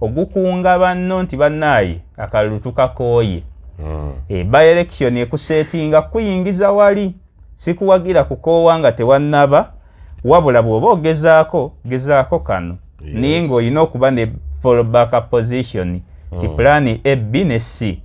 ogukunga banno nti bannaaye akalulu tukakooye. By election ekuseetinga kuyingiza wali sikuwagira kukoowa nga tewannaba wabula bw'oba gezaako kano naye ng'olina okuba ne fallback position ti plan A, B ne C.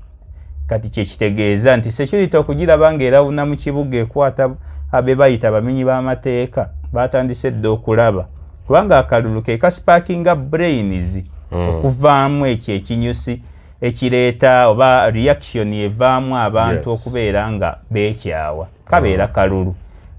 Kati kyekitegeeza nti security okugiraba ng'erawuna mu kibuga ekwata abe bayita bamenyi b'amateeka batandise dda okulaba kubanga akalulu ke kasparkinga brains okuvaamu ekyo ekinyusi ekireeta oba reaction evaamu abantu okubeera nga beekyawa kabeera kalulu.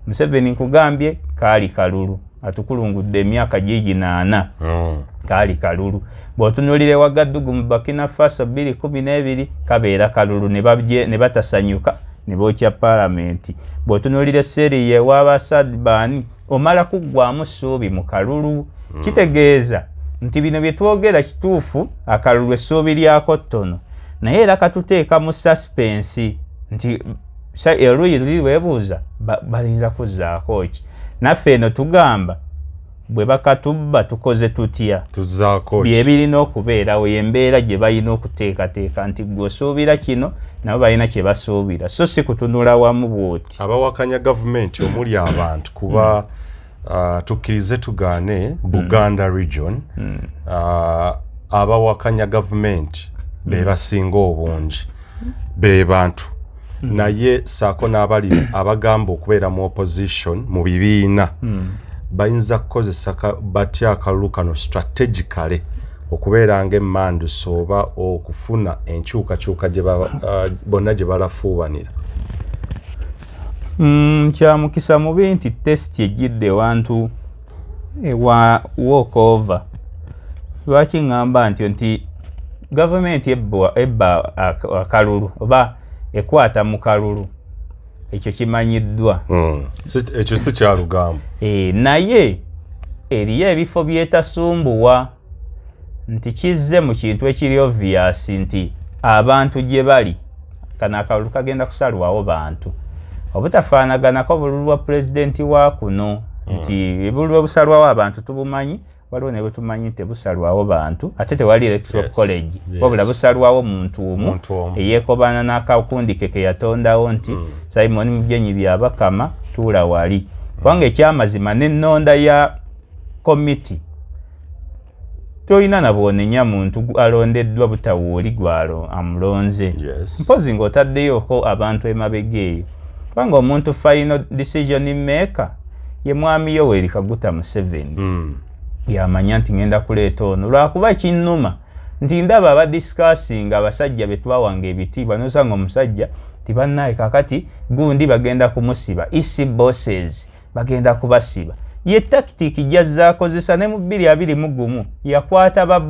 Museveni nkugambye kaali kalulu atukulungudde emyaka gigi 8 kaali kalulu. Bw'otunuulira Wagadugu mu Burkina Faso 2012 kabeera kalulu ne batasanyuka ne bookya palamenti. Bw'otunuulira Seriya ewaaba Sadbani omala kuggwamu ssuubi mu kalulu. Kitegeeza nti bino bye twogera kituufu akalulu essuubi lyako ttono naye era katuteeka mu suspense nti eruyi luli lwebuuza balinza kuzzaako ki. Naffe eno tugamba bwe bakatubba tukoze tutya bye birina okubeerawo embeera gye balina okuteekateeka nti gwe osuubira kino nabo balina kye basuubira so si kutunula wamu bwoti. Abawakanya gavumenti omuli abantu kuba tukkirize tugaane Buganda region abawakanya gavumenti be basinga obungi be bantu naye saako n'abali abagamba okubeera mu opposition mu bibiina bayinza kukozesa batya akalulu kano strategically okubeera ng'emmanduso oba okufuna enkyukakyuka bonna gye balafuubanira. Kya mukisa mubi nti test ejjidde ewantu ewa walkover. Lwaki ngamba nti gavumenti ebba akalulu oba ekwata mu kalulu ekyo kimanyiddwa. Ekyo si kyalugamba. Naye eriyo ebifo byetasumbuwa nti kizze mu kintu ekiri obvious nti abantu gye bali kana akalulu kagenda kusalwawo bantu obutafaanaganako bululu bwa pulezidenti wa kuno nti bululu obusalwawo abantu tubumanyi waliwo ne bwetumanyi nti busalwawo bantu ate tewali electoral college wabula busalwawo muntu omu eyeekobana n'akakundi ke yatondawo nti Simon Mujenyi byabakama tuula wali kubanga ekyamazima n'ennonda ya committee toyina na bwonenya muntu alondeddwa butawuuli gwalo amulonze mpozi ng'otaddeyoko abantu emabega eyo kubanga omuntu final decision maker ye mwami Yoweri Kaguta Museveni yamanya nti ngenda kuleeta ono lwakuba kinnuma nti ndaba abadiscussing abasajja be twawanga ebitiibwa nosanga omusajja tibannaye kakati gundi bagenda kumusiba isi bosses bagenda kubasiba ye tactic gyazaakozesa ne mu 2021 yakwata ba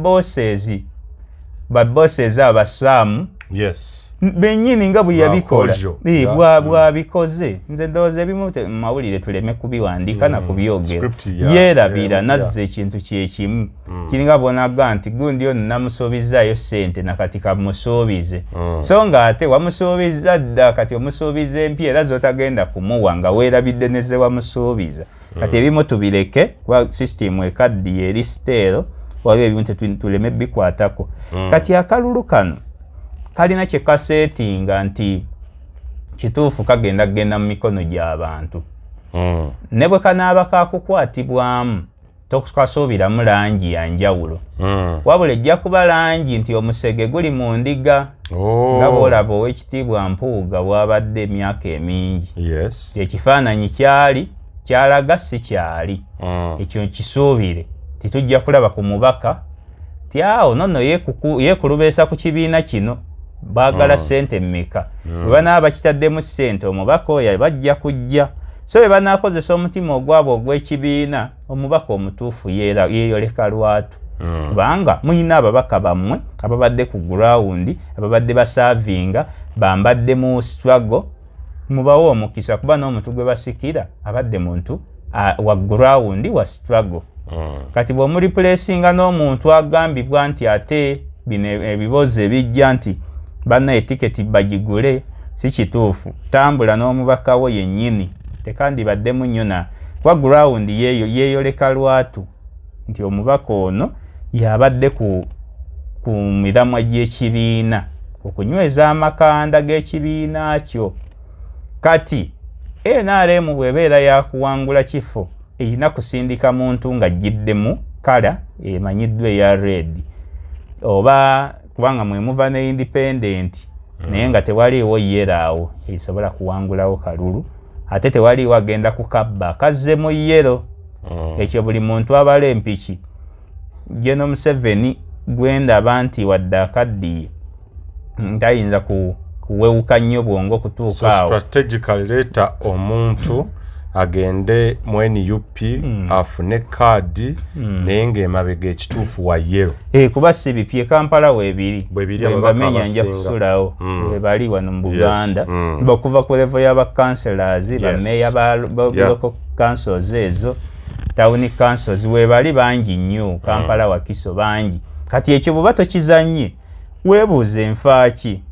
bosses abasaamu Yes. Benyini nga bwe yabikola. Bwabikoze. Nze ndowooza ebimu mawulire tuleme kubiwandika na kubyogera. Yeerabira nazza ekintu kyekimu. Kiringa bonaga nti gundi ono namusuubizaayo ssente nakati kamusuubize. So nga ate wamusuubiza dda kati omusuubiza empya era z'otagenda kumuwa nga weerabidde ne ze wamusuubiza. Kati ebimu tubireke kuba sisitimu ekaddiye eri siteero waliwo ebimu tuleme bikwatako. Kati akalulu kano kalina kye kaseetinga nti kituufu kagenda mu mikono gy'abantu. Ne bwe kanaaba kakukwatibwamu tokasuubiramu langi ya njawulo. Wabula ejja kuba langi nti omusege guli mu ndiga. Nga bw'olaba Oweekitiibwa Mpuuga bw'abadde emyaka emingi. Ekifaananyi kyalaga si kyali. Ekyo kisuubire titujja kulaba ku mubaka ti awo nono yeekulubeesa ku kibiina kino. Baagala ssente mmeka. Bwe banaaba kitaddemu ssente omubaka oyo bajja kujja. So bwe banaakozesa omutima ogwabo ogw'ekibiina omubaka omutuufu yeeyoleka lwatu. Kubanga muyina ababaka bammwe ababadde ku gurawundi ababadde basaavinga bambadde mu struggle mubawo omukisa kuba n'omuntu gwe basikira abadde muntu wa gurawundi wa struggle. Kati bw'omulipulesinga n'omuntu agambibwa nti ate bino ebibozo ebijja nti banna etiketi bagigule si kituufu. Tambula n'omubaka wo yennyini tekandibaddemu nnyo na kuba gurawundi yeeyoleka lwatu nti omubaka ono yabadde ku miramwa gy'ekibiina okunyweza amakanda g'ekibiina kyo. Kati NRM bw'ebeera yakuwangula kifo erina kusindika muntu ng'ajjiddemu kala emanyiddwa eya red oba kubanga mwe muva ne independent naye nga tewaliiwo yelaawo esobola kuwangulawo kalulu ate tewaliiwo agenda kukabba kazze mu yero. Ekyo buli muntu abala empiki General Museveni gwendaba nti wadde akaddiye tayinza kuwewuka nnyo bwongo kutuuka awo. So strategically leeta omuntu agende mu NUP afune kaadi naye ng'emabega ekituufu wa yero. Kuba si bipye Kampala weebiri bamenya nja kusulawo webali wano mu Buganda okuva ku level y'abakanselazi bameya ba local councils ezo town councils webali bangi nnyo Kampala wakiso bangi. Kati ekyo bwe batokizanye weebuuze enfaaki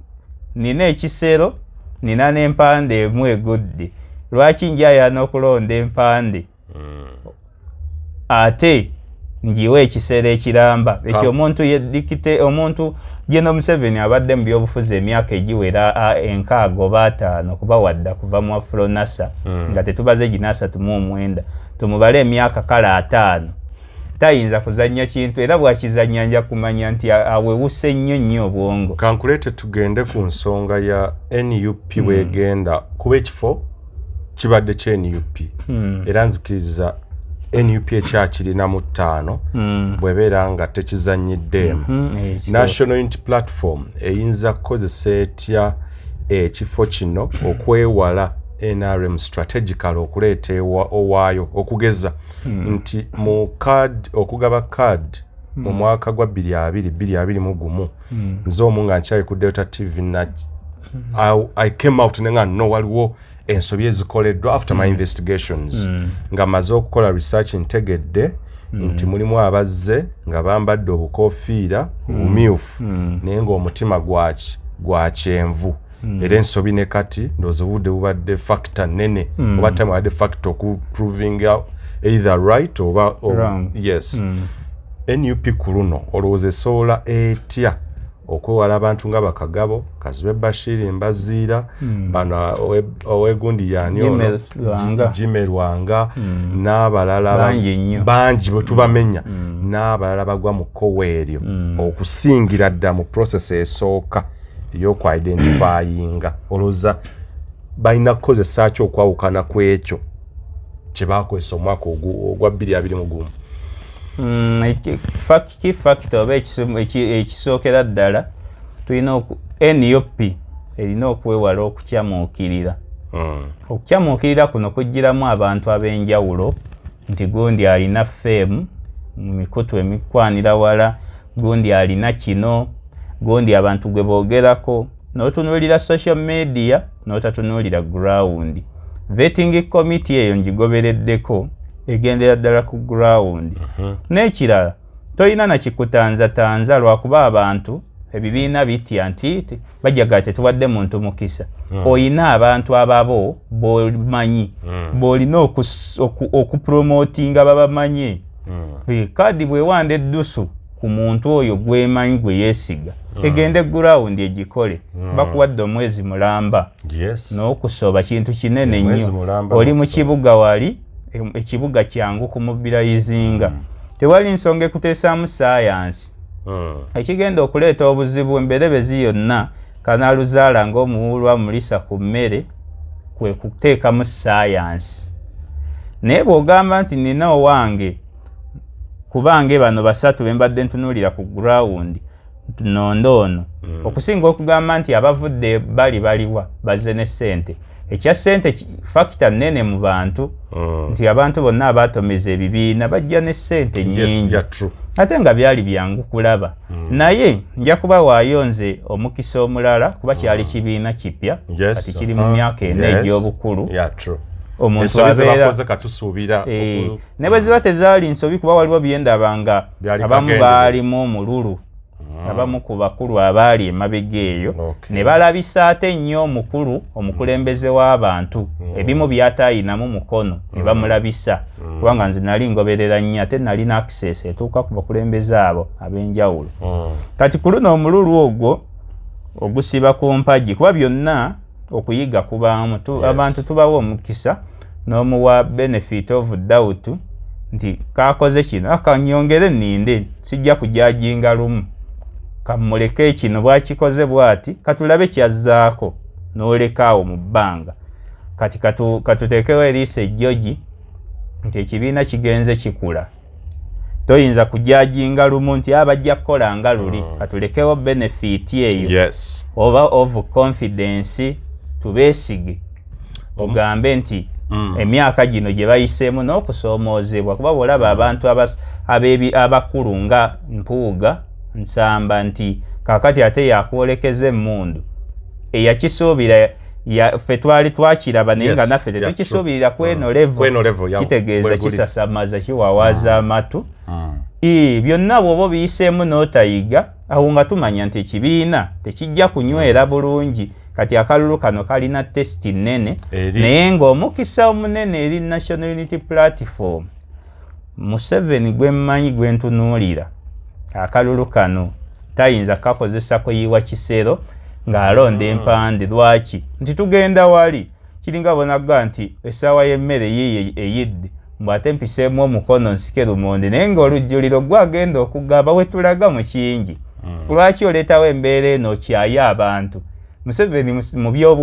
nina ekisero nina n'empande emu egudde lwaki njayana okulonda empande ate njiwa ekisero ekiramba ekyo omuntu yeddikite omuntu General Museveni abadde mu byobufuzi emyaka egiwera 6 oba 5 kuba wadda kuva mu Afro-NASA nga tetubaze ginasa 39 tumubale emyaka kala 5 tayinza kuzanya kintu era bwakizanya nja kumanya nti awewuse nnyo obwongo. Kankulete tugende ku nsonga ya NUP wegenda kuba ekifo kibadde kye NUP era nzikiriza NUP ekyakirina mu 5 bwebeera nga tekizanyiddemu. National Unity Platform eyinza kukozesa etya ekifo kino okwewala NRM strategical okuleeta owaayo okugeza nti mu card okugaba card mu mwaka gwa 2021 nze omu nga nkyali ku Delta TV na I came out nenga no waliwo ensobi ezikoleddwa after my investigations nga maze okukola research ntegedde nti mulimu abazze nga bambadde obukofiira bumyufu naye ng'omutima gwa kyenvu era ensobi ne kati ndowooza obudde bubadde factor nene oba time wadde factor proving either right oba wrong. Yes. NUP ku luno olowooza esobola etya okwewala abantu nga Bakagabo Kazibe Bashir Mbaziira bano Owegundi yani ono Jimmy Lwanga n'abalala bangi bwe tubamenya n'abalala bagwa mu kkoweeryo okusingira dda mu process esooka y'oku identifyinga olowooza balina kukozesa ki okwawukana ku ekyo kye baakozesa omwaka ogwa 2021. Key factor oba ekisookera ddala tulina NUP erina okwewala okukyamuukirira. Okukyamuukirira kuno kugiramu abantu ab'enjawulo nti gundi alina fame mu mikutu emikwanira wala gundi alina kino gondi abantu gwe boogerako n'otunuulira social media n'otatunuulira ground. Vetting committee eyo ngigobereddeko egendera ddala ku ground. N'ekirala toyina na kikutanzatanza lwakuba abantu ebibiina bitya nti bajjaga tetuwadde muntu mukisa. Oyina abantu ababo b'omanyi b'olina okupromotinga babamanyi. Kadi bwewanda eddusu ku muntu oyo gwemanyi gwe yeesiga egende ground egikole bakuwadde omwezi mulamba n'okusoba kintu kinene nnyo. Oli mu kibuga wali ekibuga kyangu kumubirayizinga. Tewali nsonga ekuteesaamu saayansi ekigenda okuleeta obuzibu emberebezi yonna kanaluzaala ng'omuwulwa mulisa ku mmere kwe kuteekamu saayansi. Naye bw'ogamba nti nina owange kubange bano basatu bembadde ntunuulira ku ground nondoono okusinga okugamba nti abavudde baliwa bazze ne ssente. Ekya ssente fakita nnene mu bantu nti abantu bonna abatomeza ebibiina bajja ne ssente nnyingi ate nga byali byangu kulaba. Naye nja kuba waayonze omukisa omulala kuba kyali kibiina kipya kati kiri mu myaka ena egy'obukulu. Omuntu abeera ne bwe ziba tezaali nsobi kuba waliwo byendabanga abamu baalimu omululu abamu ku bakulu abaali emabega eyo ne balabisa ate nnyo omukulu omukulembeze w'abantu ebimu byataayinamu mukono ne bamulabisa kubanga nze nali ngoberera nnyo ate nalina access etuuka ku bakulembeze abo ab'enjawulo. Kati ku luno omululu ogwo ogusiba ku mpagi kuba byonna okuyiga kubaamu abantu tubawo omukisa n'omuwa benefit of doubt nti kakoze kino akanyongere ninde sijja kujajinga lumu kamuleke kino bwakikoze bwati katulabe kyazzaako n'olekaawo mu bbanga. Kati katuteekewo eriisa ejjogi nti ekibiina kigenze kikula toyinza kujajinga lumu nti abajja kukola nga luli katulekewo benefit eyo oba of confidence tubeesige ogambe nti emyaka gino gye bayiseemu n'okusoomoozebwa kuba bw'olaba abantu abakulu nga Mpuuga Nsamba nti kaakati ate yakwolekeza emmundu eyakisuubira ffe twali twakiraba naye nga naffe tetukisuubirira kweno level kitegeeza kisasamaza kiwawaza amatu. Byonna bw'oba biyiseemu n'otayiga awo nga tumanya nti ekibiina tekijja kunywera bulungi. Kati akalulu kano kalina testi nnene naye ng'omukisa omunene eri National Unity Platform Museveni gwe mmanyi gwe ntunuulira akalulu kano tayinza kakozesa kuyiwa kisero ng'alonda empande. Lwaki? Nti tugenda wali kiringa bonaga nti essaawa y'emmere yiye eyidde mbwate mpiseemu omukono nsike lumonde naye ng'olujjuliro gwagenda okugaba we tulaga mu kingi. Lwaki oleetawo embeera eno okyaye abantu? Museveni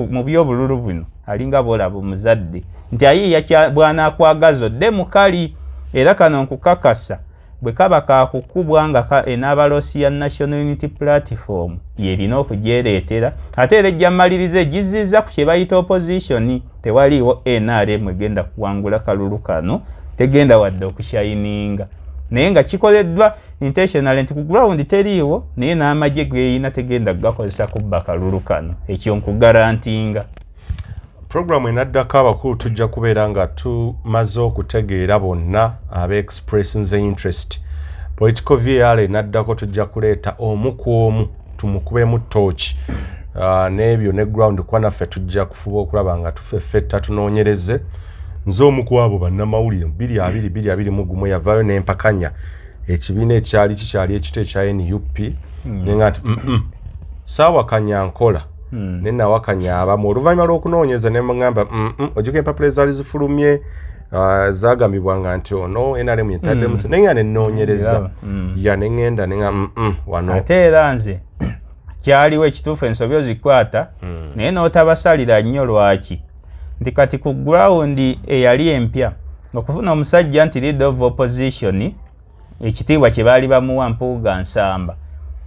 mu by'obululu buno alinga bw'olaba omuzadde nti ayiiya bw'anaakwagaza odde mukali. Era kano nkukakasa bwe kaba kakukubwa nga enaabalosi ya National Unity Platform yerina okugyereetera ate era ejja mmaliriza egizizza ku kye bayita opposition. Tewaliiwo NRM egenda kuwangula kalulu kano tegenda wadde okushayininga naye nga kikoleddwa intentional nti ku ground teriiwo naye n'amagye geyina tegenda gakozesa kubba kalulu kano. Ekyo nkugarantinga. Programu enaddako abakulu tujja kubeera nga tumaze okutegeera bonna aba-expressions interest. Political VAR enaddako tujja kuleeta omu ku omu tumukubemu tooki n'ebyo ne ground kuba naffe tujja kufuba okulaba nga tufeffetta tunoonyereze. Nze omu ku abo bannamawulire 2021 yavaayo n'empakanya ekibiina kikyali ekito ekya NUP nenga nti saawa kanyankola nenawakanya abamu oluvannyuma lw'okunoonyeza ne mugamba ojuka empapula ezaali zifulumye zagambibwanga nti ono NRM yetaddemu nenga nenoonyereza neŋŋenda nenga wano ate era nze kyaliwo ekituufu ensobi ozikwata naye n'otabasalira nnyo. Lwaki? Nti kati ku ground eyali empya okufuna omusajja nti leader of opposition ekitiibwa kye baali bamuwa Mpuuga Nsamba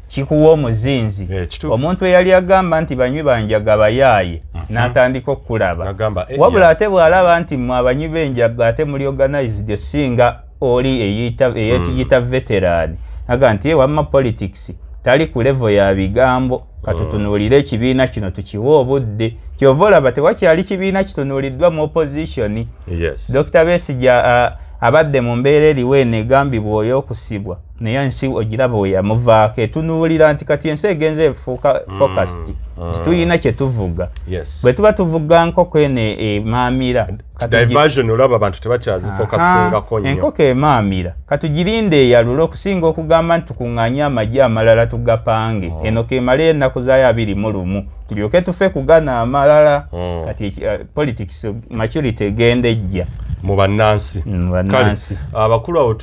kikuwa omuzinzi. Omuntu eyali agamba nti banywi banjaga bayaaye n'atandika okulaba wabula ate bw'alaba nti mwe abanywi b'enjaga ate muli organized singa oli eyita veteran aga nti wamma politics tali ku level ya bigambo katutunuulire ekibiina kino tukiwa obudde kyova olaba tewakyali kibiina kitunuuliddwa mu opposition. Yes. Dr. Besigye abadde mu mbeera eriwo eno egambibwa oy'okusibwa naye ensi ogiraba we yamuvaako etunuulira nti kati ensi egenze efuuka focused tuyina kye tuvuga. Bwe tuba tuvuga nkoko eno emaamira diversion olaba abantu tebakyazifocusingako nnyo. Enkoko emaamira katugirinde eyalula okusinga okugamba nti tukuŋŋaanye amagye amalala tugapange eno kemala ennaku zaayo 21 tulyoke tufe kugana amalala kati politics maturity egenda ejja mu bannansi. Abakulu abo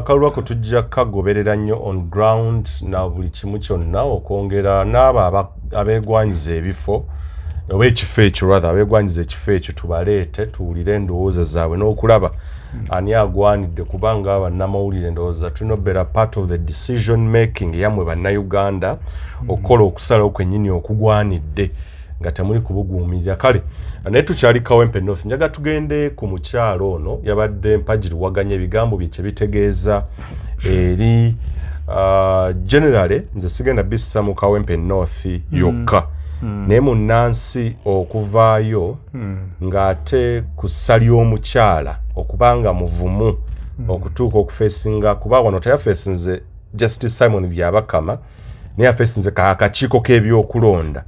kalulwako tujja kagoberera nnyo on ground na buli kimu kyonna okwongera n'abo abeegwanyiza ebifo oba ekifo ekyo rather abeegwanyiza ekifo ekyo tubaleete tuwulire endowooza zaabwe n'okulaba ani agwanidde kubanga bannamawulire ndowooza tulina better part of the decision making yammwe bannayuganda okukola okusalawo kwennyini okugwanidde nga temuli kubuguumirira. Kale naye tukyali Kawempe North njaga tugende ku mukyalo ono yabadde mpagiruwaganya ebigambo bye kye bitegeeza eri generally nze sigenda bissa mu Kawempe North yokka naye munnansi okuvaayo ng'ate ku ssa ly'omukyala okubanga muvumu okutuuka okufeesinga kuba wano teyafeesinze Justice Simon Byabakama naye afeesinze akakiiko k'ebyokulonda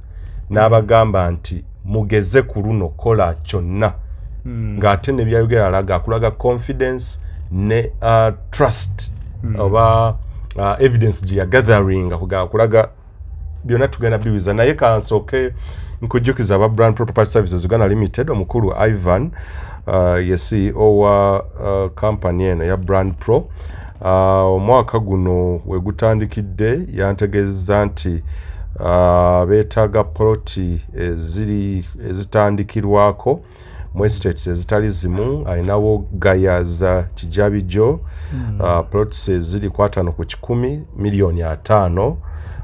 n'abagamba nti mugeze ku luno kola kyonna ng'ate ne byayogera alaga akulaga confidence ne trust oba evidence gye yagathering akulaga byonna tugenda biwiza naye kansooke nkujjukiza aba Brand Property Services Uganda Limited omukulu Ivan ye CEO wa company eno ya Brand Pro omwaka guno we gutandikidde yantegeeza nti beetaaga poloti ezitandikirwako mu estates ezitali zimu ayinawo gayaza Kijabijo plots eziri ku 5 ku 10 miliyoni 5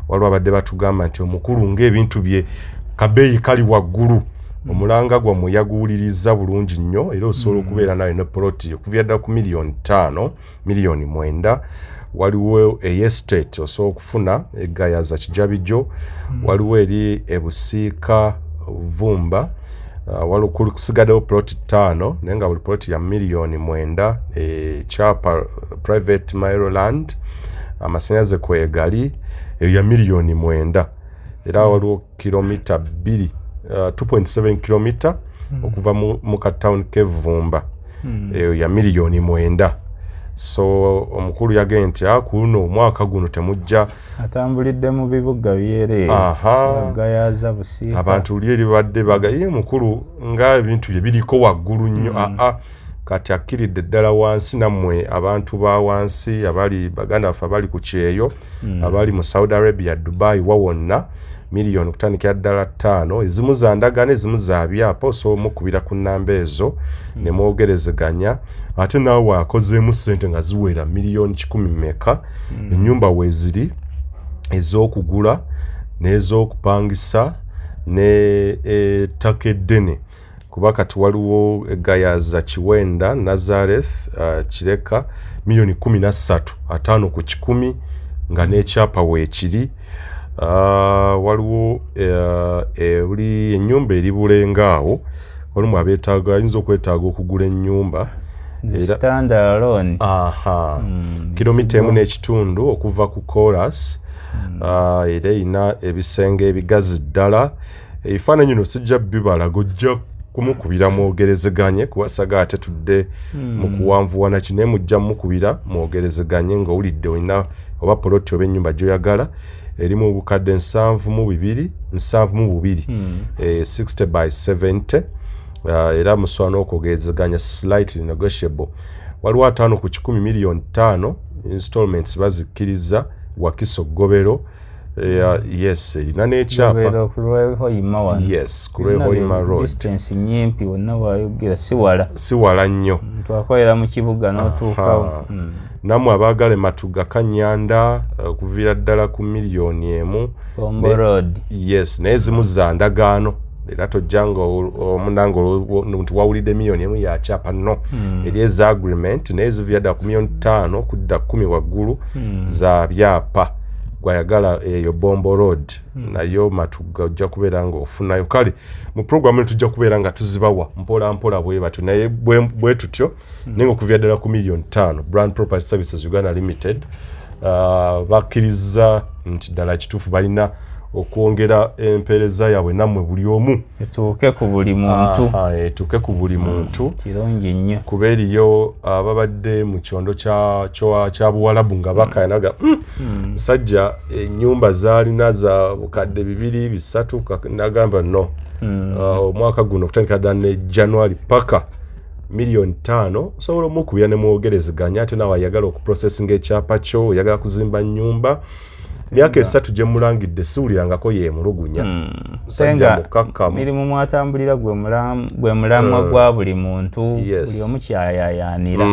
waliwo abadde batugamba nti omukulu ng'ebintu bye kabeeyi kali waggulu omulanga gwammwe yaguwuliriza bulungi nnyo era osobola okubeera nayo ne poloti okuvya ddala ku miliyoni 5 miliyoni 9 waliwo estate osobola okufuna egayaza Kijabijo waliwo eri ebusiika Vumba waliwo kusigaddewo ploti 5 naye nga buli ploti ya miliyoni 9 Chapa private Maryland amasannyalaze kwegali eyo ya miliyoni 9 era waliwo kilomita 2 2.7 kilomita okuva mu katawuni k'Evumba eyo ya miliyoni 9 so omukulu yagenda nti kuno omwaka guno temujja atambulidde mu bibuga byere gayaza busiika abantu lyeri badde bagaye mukulu nga ebintu bye biriko waggulu nnyo kati akiridde ddala wansi nammwe abantu ba wansi abali baganda baffe abali ku kyeyo abali mu Saudi Arabia Dubai wawonna miliyoni okutandikira ddala 5 ezimu za ndagano ezimu za byapa osobola mukubira ku nnamba ezo ne mwogerezeganya ate naawe wakozeemu ssente nga ziwera miliyoni 10 mmeka ennyumba weeziri ez'okugula n'ez'okupangisa ne ttaka eddene kuba kati waliwo egayaza Kiwenda Nazareth Kireka miliyoni 13 5 ku 10 nga n'ekyapa weekiri waliwo buli ennyumba eri bulengaawo walimu abeetaaga ayinza okwetaaga okugula ennyumba standard loan kilomita 1.5 okuva ku Chorus era erina ebisenge ebigazi ddala ebifaananyi bino sijja bibala gojja kumukubira mwogerezeganye kuwasaga ate tudde mu kuwanvuwana kine mujja mukubira mwogerezeganye ng'owulidde olina oba poloti oba ennyumba gy'oyagala erimu obukadde 7 mu 2 60 by 70 era musobola n'okwogerezeganya slightly negotiable waliwo 5 ku 10 miliyoni 5 installments bazikkiriza Wakiso Gobero yes erina n'ekyapa yes ku Lwehoima Road distance nyimpi wonna wayogera siwala nnyo twakolera mu kibuga n'otuukawo namwe abaagala Matuga Kanyanda okuviira ddala ku miliyoni 1 Road yes naye zimu za ndagaano era tojjanga omunanga nti wawulidde miliyoni 1 ya kyapa no eri eza agreement naye ziviira ddala ku miliyoni 5 kudda 10 waggulu za byapa gwayagala eyo Bombo Road nayo Matuga ojja kubeera nga ofunayo kale mu program tujja kubeera nga tuzibawa mpola mpola bwe batu naye bwe tutyo nengo kuvya ddala ku $5 million Brand Property Services Uganda Limited bakkiriza nti ddala kituufu balina okwongera empeereza yaabwe nammwe buli omu etuuke ku buli muntu etuuke ku buli muntu kirungi nnyo kuba eriyo ababadde mu kyondo kya Buwalabu nga bakayanaga musajja ennyumba zaalina za bukadde 2-3 nagamba no omwaka guno okutandika ddala ne January paka $5 million osobola omukubira ne mwogerezeganya ate naawe ayagala okuprocessinga ekyapa kyo oyagala kuzimba nnyumba myaka 3 gye mulangidde siwulirangako yeemulugunya senga mirimu mwatambulira gwe mulamwa gwa buli muntu buli omu kyayayaanira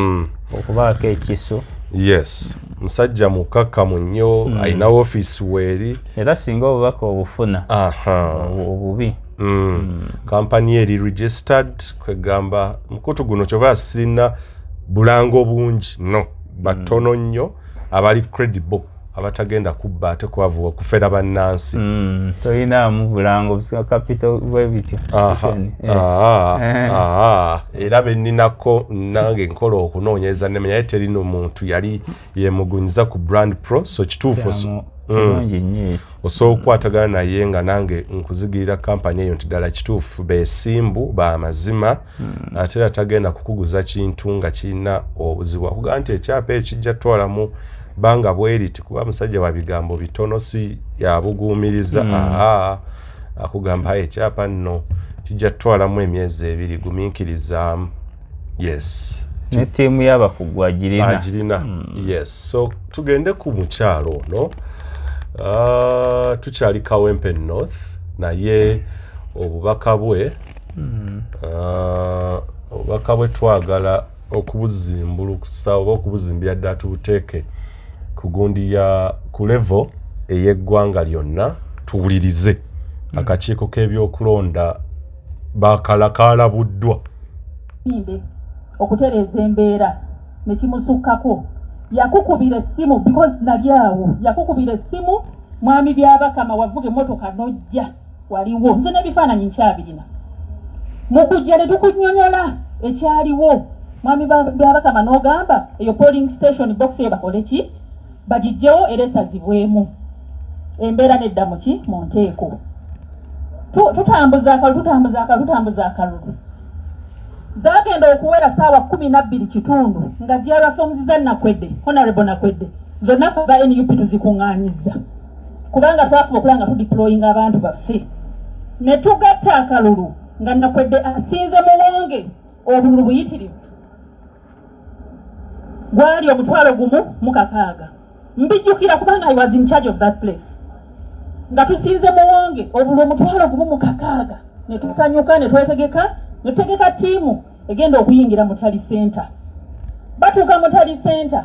okubaako ekiso yes musajja mukakkamu nnyo alina ofiisi weeri era singa obubaka obufuna obubi kampani eri registered kwegamba mukutu guno kyova sirina bulango bungi no batono nnyo abali credible abatagenda kubba ate kwavuwa kufera bannansi toyinaamu bulango capital bwebityo era benninako nange nkola okunoonyeza nemenya terino muntu yali yemugunyiza ku Brand Pro so kituufu osobola okukwatagana naye nga nange nkuzigirira kampani eyo nti ddala kituufu beesimbu baamazima ate era tagenda kukuguza kintu nga kirina obuzibu akugamba nti ekyapa ekijja twalamu banga bweriti kuba musajja wa bigambo bitono si yabuguumiriza akugamba ekyapa nno kijja twalamu emyezi 2 gumiikirizaamu yes ne ttiimu y'abakugu agirina yes so tugende ku mukyalo ono tukyali Kawempe North naye obubaka bwe twagala okubuzimbulukusa oba okubuzimbira ddala tubuteeke ku gundi ya ku level ey'eggwanga lyonna tuwulirize akakiiko k'ebyokulonda bakalakalabuddwa okutereeza embeera ne kimusukkako yakukubira essimu because nali awo yakukubira essimu mwami Byabakama wavuga emmotoka nojja waliwo nze n'ebifaananyi nkyabirina mukujja ne tukunnyonnyola ekyaliwo mwami Byabakama n'ogamba eyo polling station box eyo bakole ki bagijjewo era esazibwemu embeera nedda mu ki mu nteeko tutambuza akalulu zagenda okuwera ssaawa 12 kitundu nga DRFOMs za Nakwedde Honorable Nakwedde zonna ffe ba NUP tuzikuŋŋaanyiza kubanga twafuba okulaba nga tudeployinga abantu baffe ne tugatta akalulu nga Nakwedde asinze muwonge obululu buyitirivu gwali $1,600 mbijjukira kubanga I was in charge of that place nga tusinze muwonge obululu $1,600 ne tusanyuka ne twetegeka netegeka tiimu egenda okuyingira mu Tally Center batuuka mu Tally Center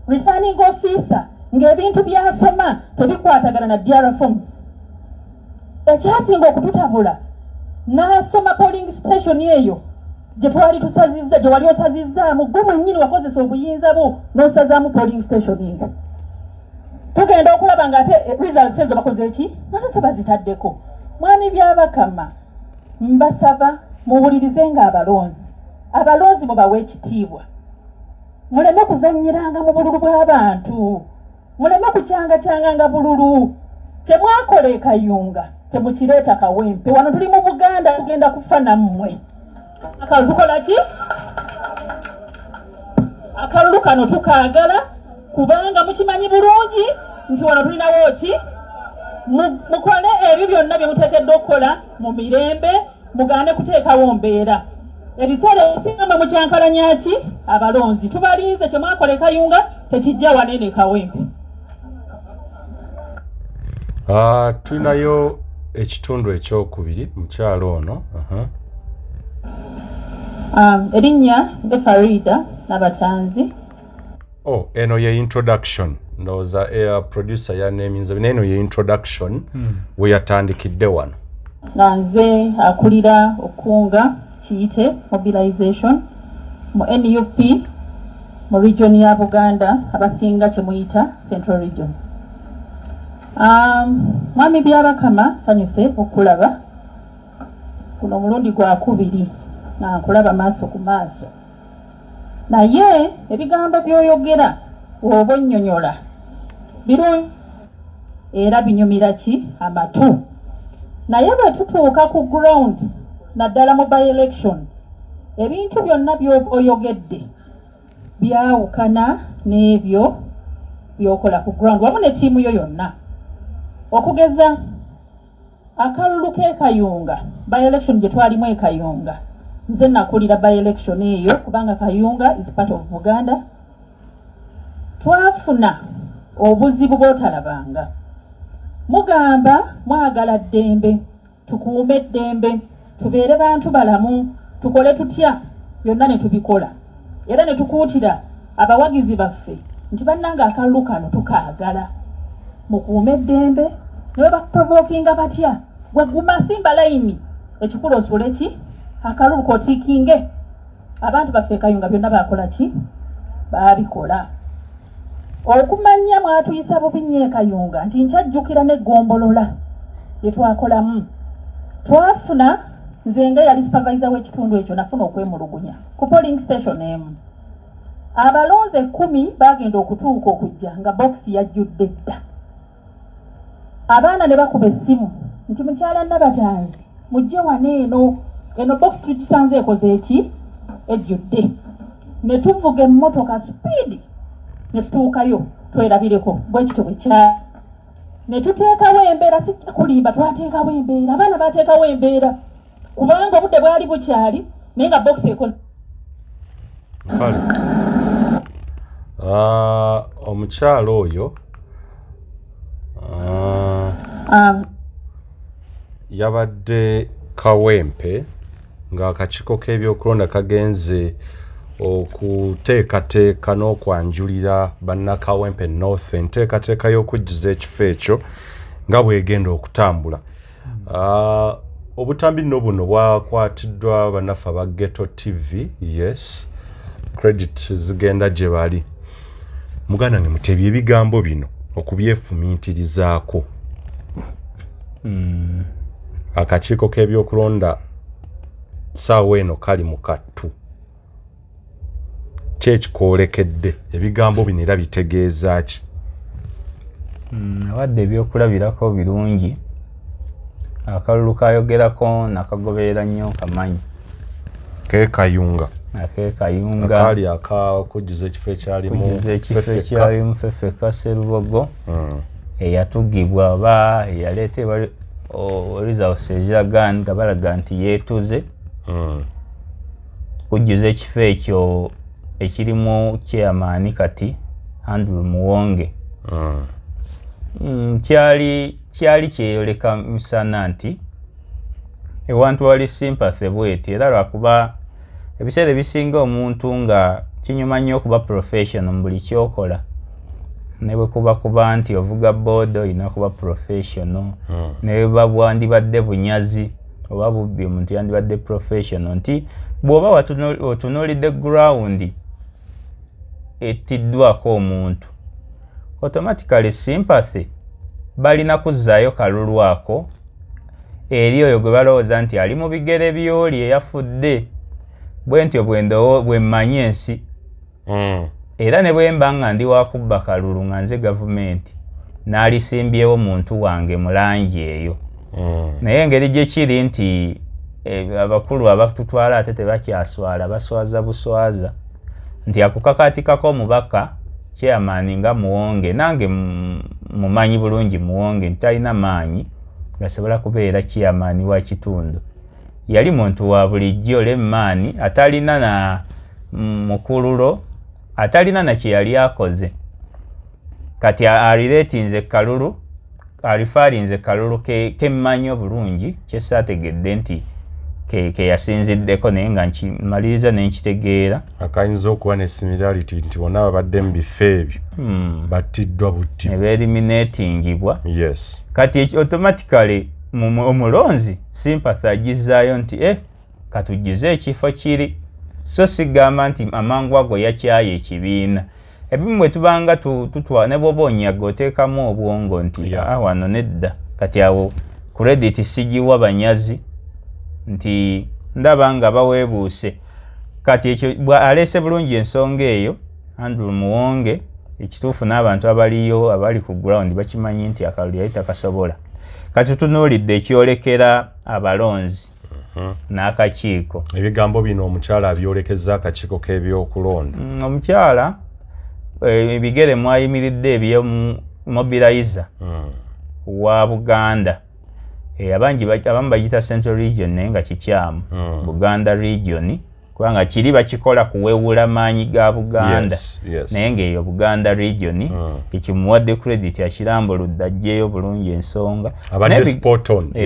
returning officer ng'ebintu byasoma tebikwatagana na DRFOMs ekyasinga okututabula n'asoma polling station eyo gye wali osazizzaamu gwe mwennyini wakozesa obuyinza bwo n'osazaamu polling station eyo tugenda okulaba ng'ate results ezo bakoze eki nazo bazitaddeko mwami Byabakama mbasaba muwulirize nga abalonzi mubawe ekitiibwa muleme kuzannyiranga mu bululu bw'abantu muleme kucyanga bululu kyemwakola e Kayunga temukireeta Kawempe wano tuli mu Buganda tugenda kufa nammwe akalulu tukola ki akalulu kano tukaagala kubanga mukimanyi bulungi nti wano tulinawo ki mukole ebyo byonna bye muteekeddwa okukola mu mirembe mugane kuteekawo mbeera ebiseera ebisinga mukyankalanya ki abalonzi tubalinze kyemwakola e Kayunga tekijja wanene Kawempe tulinayo ekitundu ekyokubiri mukyalo ono erinnya Farida Nabatanzi eno ye introduction ndowooza producer yaneminza eno ye introduction weyatandikidde wano nga nze akulira okunga kiyite mobilization mu NUP mu region ya Buganda abasinga kyemuyita Central Region Mwami Byabakama sanyuse okulaba kuno omulundi gwa kubiri na nkulaba maaso ku maaso naye ebigambo by'oyogera oba onnyonnyola birungi era binyumira ki amatu naye bwe tutuuka ku ground naddala mu by election ebintu byonna by'oyogedde byawukana n'ebyo by'okola ku ground wamu ne ttiimu yo yonna okugeza akalulu k'ekayunga by election gye twalimu ekayunga nze nakulira by election eyo kubanga kayunga is part of Buganda twafuna obuzibu bw'otalabanga mugamba mwagala ddembe tukuume eddembe tubeere bantu balamu tukole tutya byonna ne tubikola era ne tukuutira abawagizi baffe nti bannanga akalulu kano tukaagala mukuume eddembe ne bwe bakuprovokinga batya gweguma simba layini ekikulu osule ki akalulu kotiikinge abantu baffe kayunga byonna bakola ki baabikola okumanya mwatuyisa bubi nnyo ekayunga nti nkyajjukira n'eggombolola gye twakolamu twafuna nze nga yali supervisor w'ekitundu ekyo nafuna okwemulugunya ku polling station emu abalonze 10 bagenda okutuuka okujja nga box yajjudde dda abaana ne bakuba essimu nti mukyala Nabatanzi mujje wano eno box tugisanze ekoze eki ejjudde ne tuvuga emmotoka speed ne tutuukayo twerabireko bwekito bwekya ne tuteekawo embeera sijja kulimba twateekawo embeera abaana bateekawo embeera kubanga obudde bwali bukyali naye nga box ekoze omukyalo oyo yabadde Kawempe ng'akakiiko k'ebyokulonda kagenze okuteekateeka n'okwanjulira bannakawempe North enteekateeka y'okujjuza ekifo ekyo nga bw'egenda okutambula. Obutambi nno buno bwakwatiddwa bannaffe aba Ghetto TV, yes, credit zigenda gye bali. Muganda nge mutebye ebigambo bino okubyefumiitirizaako. Akakiiko k'ebyokulonda ssaawa eno kali mu kattu. Kyekikoolekedde ebigambo bino era bitegeeza ki? Awadde ebyokulabirako birungi. Akalulu kayogerako nakagoberera nnyo kamanyi. Kekayunga. Akekayunga. Akali akakujjuza ekifo ekyalimu Ffeffeka Sserubogo. Eyatugibwa oba eyaleetebwa results eziraga nga balaga nti yeetuze. Kujjuza ekifo ekyo ekirimu chairman kati Andrew Muwonge. Kyali kyeyoleka misana nti ewantu wali sympathy bweti era lwakuba ebiseera ebisinga omuntu nga kinyuma nnyo okuba professional mu buli kyokola ne bwe kuba nti ovuga boda olina kuba professional ne bwe bwandibadde bunyazi oba bubbi omuntu yandibadde professional nti bw'oba otunuulidde ground ettiddwako omuntu automatically sympathy balina kuzzaayo kalulu ako eri oyo gwe balowooza nti ali mu bigere by'oli eyafudde bwe ntyo bwe mmanyi ensi era ne bwe mba nga ndi wakubba kalulu nga nze gavumenti n'alisimbyewo muntu wange mu langi eyo naye engeri gye kiri nti abakulu abatutwala ate tebakyaswala baswaza buswaza nti akukakatikako omubaka chairman nga Muwonge nange mumanyi bulungi Muwonge nti talina maanyi gasobola kubeera chairman wa kitundu yali muntu wa bulijjo lemmaani atalina na mukululo atalina na kye yali akoze kati alireetinze kalulu alifarinze kalulu kemmanyi obulungi kyesaategedde nti ke yasinziddeko naye nga nkimaliriza ne nkitegeera akayinza okuba ne similarity nti bonna babadde mu bifo ebyo battiddwa butti ne beeliminatingibwa. Yes. Kati automatically omulonzi sympathy agizaayo nti katujjuze ekifo kiri so sigamba nti amangu ago yakyaye ekibiina ebimu bwe tubanga tutwa ne bwoba onyaga oteekamu obwongo nti wano nedda kati awo credit sigiwa banyazi nti ndaba nga baweebuuse kati ekyo aleese bulungi ensonga eyo Andrew Muwonge ekituufu n'abantu abaliyo abali ku ground bakimanyi nti akalulu yali takasobola kati tutunuulidde ekyolekera abalonzi n'akakiiko ebigambo bino omukyala abyolekeza akakiiko k'ebyokulonda omukyala ebigere mwayimiridde ebyomobilizer wa Buganda abamu bagita Central Region naye nga kikyamu Buganda Region kubanga kiri bakikola kuwewula maanyi ga Buganda naye ng'eyo Buganda Region ekimuwadde credit akirambuludde ajjeeyo bulungi ensonga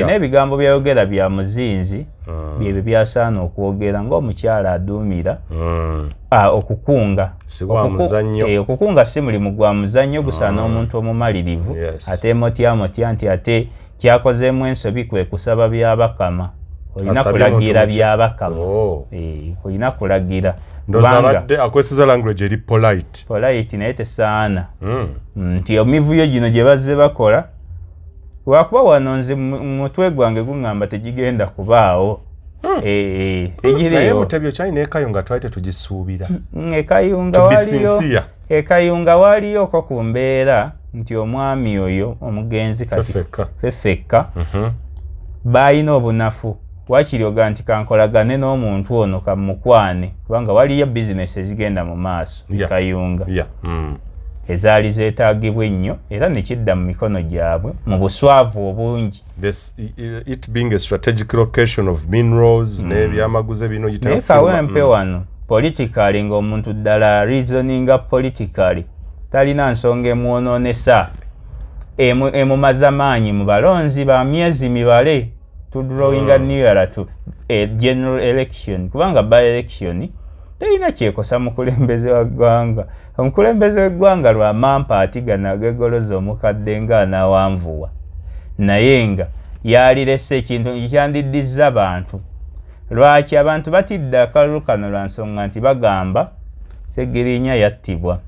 n'ebigambo byayogera bya muzinzi byebyo byasaana okwogera ng'omukyala aduumira okukunga okukunga si mulimu gwa muzannyo gusaana omuntu omumalirivu ate emotyamotya nti ate kyakozeemu ensobi kwe kusaba byabakama olina kulagira byabakama olina kulagira ndozabadde akwesiza language eri polite naye tesaana nti omivuyo gino gye bazze bakola lwakuba wano nze mutwe gwange guŋŋamba tegigenda kubaawo tegiriyo tebyo kyalina ekayunga twali tetugisuubira ekayunga waliyoko ku mbeera nti omwami oyo omugenzi kati feffekka baalina obunafu wakiryoga nti kankolagane n'omuntu ono kamukwane kubanga waliyo bizinesi ezigenda mu maaso kayunga ezaali zeetaagibwa ennyo era nekidda mu mikono gyabwe mu buswavu obungi it being a strategic location of minerals n'ebyamaguzi bino naye kawempe wano politically ng'omuntu ddala reasoninga politically talina nsonga emwonoonesa emumaza maanyi mu balonzi ba myezi mibale tudrawinga nearer to general election kubanga by election terina kyekosa mukulembeze wa ggwanga omukulembeze w'eggwanga lwa mampa atigana agegoloza omukadde ng'anaawanvuwa naye nga yalirese ekintu kyandiddiza abantu lwaki abantu batidde akalulu kano lwa nsonga nti bagamba Segirinya yattibwa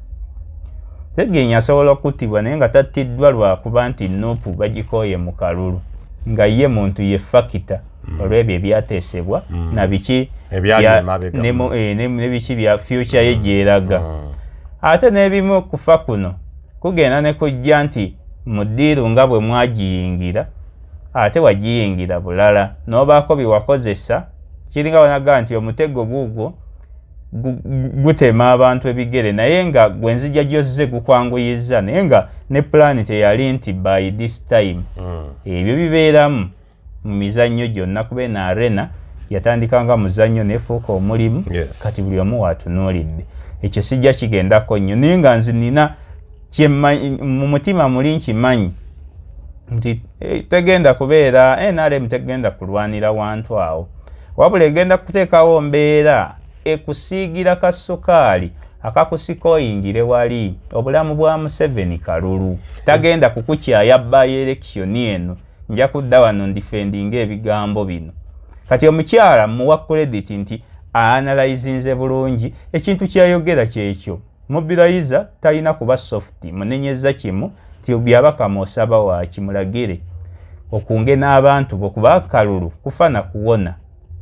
Segirinya asobola okuttibwa naye nga tattiddwa lwakuba nti Nuupu bagikooye mu kalulu nga ye muntu ye fakita olw'ebyo ebyateesebwa na biki ne biki bya future ye gyeraga ate n'ebimu okufa kuno kugenda ne kujja nti mu ddiiru nga bwe mwagiyingira ate wagiyingira bulala n'obaako byewakozesa kiringa wanaga nti omutego guugwo gutema abantu ebigere naye nga gwenzija gyozze gukwanguyizza naye nga ne plan teyali nti by this time ebyo bibeeramu mu mizannyo gyonna kuba na arena yatandikanga muzannyo nefuuka omulimu kati buli omu watunuulidde ekyo sijja kigendako nnyo naye nga nze nina mu mutima muli nkimanyi nti tegenda kubeera NRM tegenda kulwanira wantu awo wabula egenda kuteekawo mbeera ekusiigira kasukaali akakusika oyingire wali obulamu bwa Museveni kalulu tagenda kukukyaya by election eno nja kudda wano ndifendinga ebigambo bino kati omukyala muwa credit nti analyzinze bulungi ekintu kyayogera kyekyo mobilizer talina kuba soft munenyeza kimu ti byabakama osaba wakimulagire okunge n'abantu bokuba kalulu kufana kuwona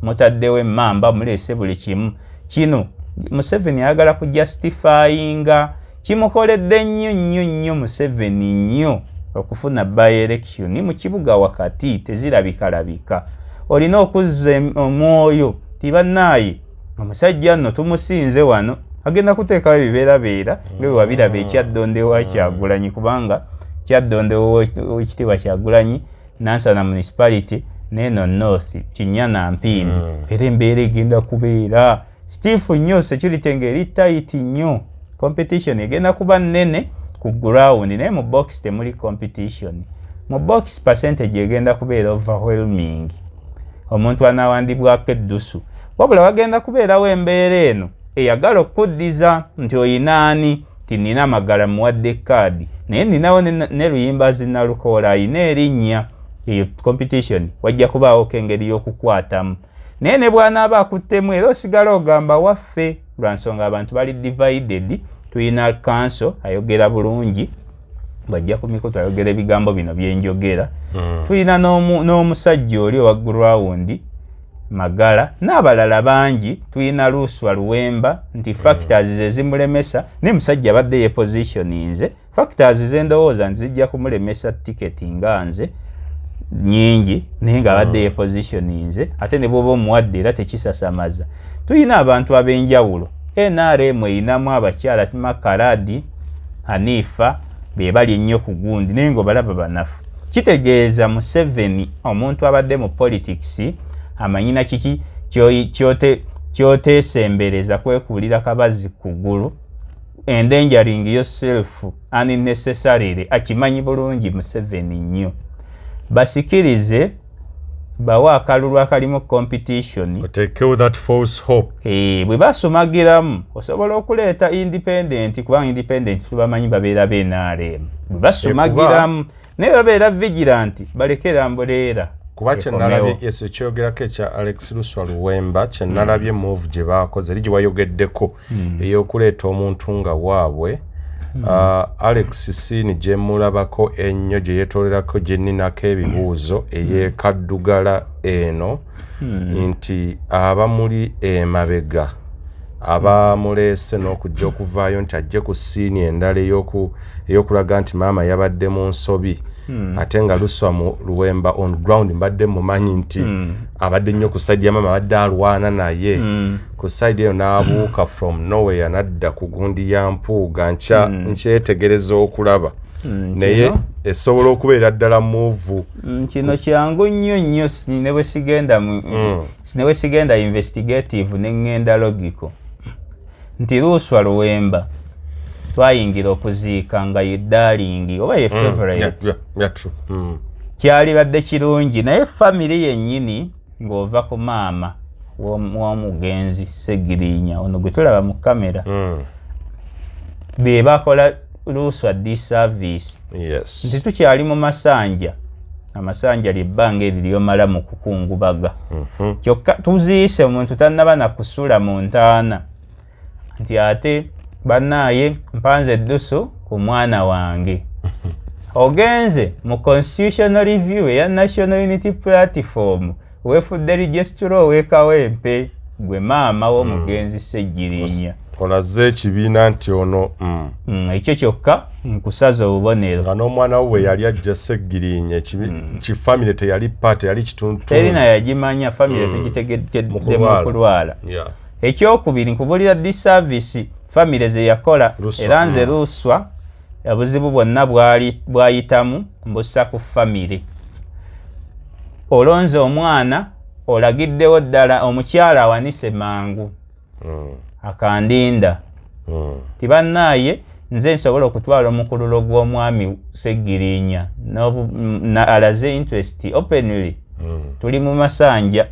mutaddewo emmamba muleese buli kimu kino Museveni ayagala kujustifyinga kimukoledde nnyo Museveni nnyo okufuna by election mu kibuga wakati tezirabikalabika olina okuzza omwoyo tibannaaye omusajja nno tumusinze wano agenda kuteekawo ebibeerabeera nga bwe wabiraba ekyaddonde wa Kyagulanyi kubanga kyaddonde w'ekitiibwa Kyagulanyi Nansana municipality n'eno North Kinyana Mpindi era embeera egenda kubeera stifu nnyo security ng'eri tight nnyo competition egenda kuba nnene ku ground naye mu box temuli competition mu box percentage egenda kubeera overwhelming omuntu anaawandibwako eddusu wabula wagenda kubeerawo embeera eno eyagala okuddiza nti oyinaani ti nina amagala muwadde kaadi naye ninawo ne luyimba zinnalukoola ayina erinnya eyo competition wajja kubaawo kengeri y'okukwatamu naye ne bw'anaaba akuttemu era osigala ogamba waffe lwa nsonga abantu bali divided tuyina council ayogera bulungi bajja ku mikutu ayogera ebigambo bino byenjogera tuyina n'omusajja oli owa ground Magala n'abalala bangi tuyina Luswa Luwemba nti factors zezimulemesa ne musajja abadde ye positioninze factors zendowooza nti zijja kumulemesa ticket nganze nyingi naye nga abadde ye positioninze ate ne bwoba omuwadde era tekisasamaza tuyina abantu ab'enjawulo NRM eyinamu abakyala Makaradi Hanifa be bali ennyo ku gundi naye ng'obalaba banafu kitegeeza Museveni omuntu abadde mu politics amanyina kiki kyoteesembereza kwekuulira kabazi kugulu endangering yourself unnecessarily akimanyi bulungi Museveni nnyo basikirize bawa akalulu akalimu competition otekewo that false hope bwe basomagiramu osobola okuleeta independent kubanga independent tubamanyi babeera BNRM bwe basomagiramu naye babeera vigilant balekera mbuleera kuba kyenalabye yesu ekyogerako ekya Alex Luswa Luwemba kyenalabye move gye baakoze eri gye wayogeddeko ey'okuleeta omuntu nga waabwe Alex Sini gye mulabako ennyo gye yeetolerako gye nninako ebibuuzo ey'ekaddugala eno nti abamuli emabega abamuleese n'okujja okuvaayo nti ajje ku siini endala ey'okulaga nti maama yabadde mu nsobi ate nga Luswa Luwemba on ground mbadde mumanyi nti abadde nnyo ku side ya maama abadde alwana naye ku side eyo n'abuuka from nowhere nadda ku gundi ya Mpuuga nkyetegereza okulaba naye esobola okubeera ddala muvu kino kyangu nnyo nnyo ne bwe sigenda investigative ne ngenda logical nti Luswa Luwemba twayingira okuziika nga ye darling oba ye favorite kyali badde kirungi naye family yennyini ng'ova ku maama w'omugenzi Segirinya ono gwe tulaba mu kamera be bakola Luswa disservice nti tukyali mu masanja amasanja lyebbanga eri lyomala mu kukungubaga kyokka tuziise omuntu tannaba nakusula mu ntaana nti ate bannaaye mpanze eddusu ku mwana wange ogenze mu constitutional review eya National Unity Platform weefudde registrar ow'ekawempe gwe maama w'omugenzi Segirinya olaze ekibiina nti ono ekyo kyokka nkusaza obubonero nga n'omwana we yali ajja Segirinya kifamire teyali paate yali kituntu terina yagimanya famire tugitegeddemu okulwala ekyokubiri nkubulira disservice famire ze yakola era nze Luswa obuzibu bwonna bwayitamu mbussa ku famire olonze omwana olagiddewo ddala omukyala awanise mangu akandinda tibannaaye nze nsobola okutwala omukululo gw'omwami Segirinya alaze interest openly tuli mu masanja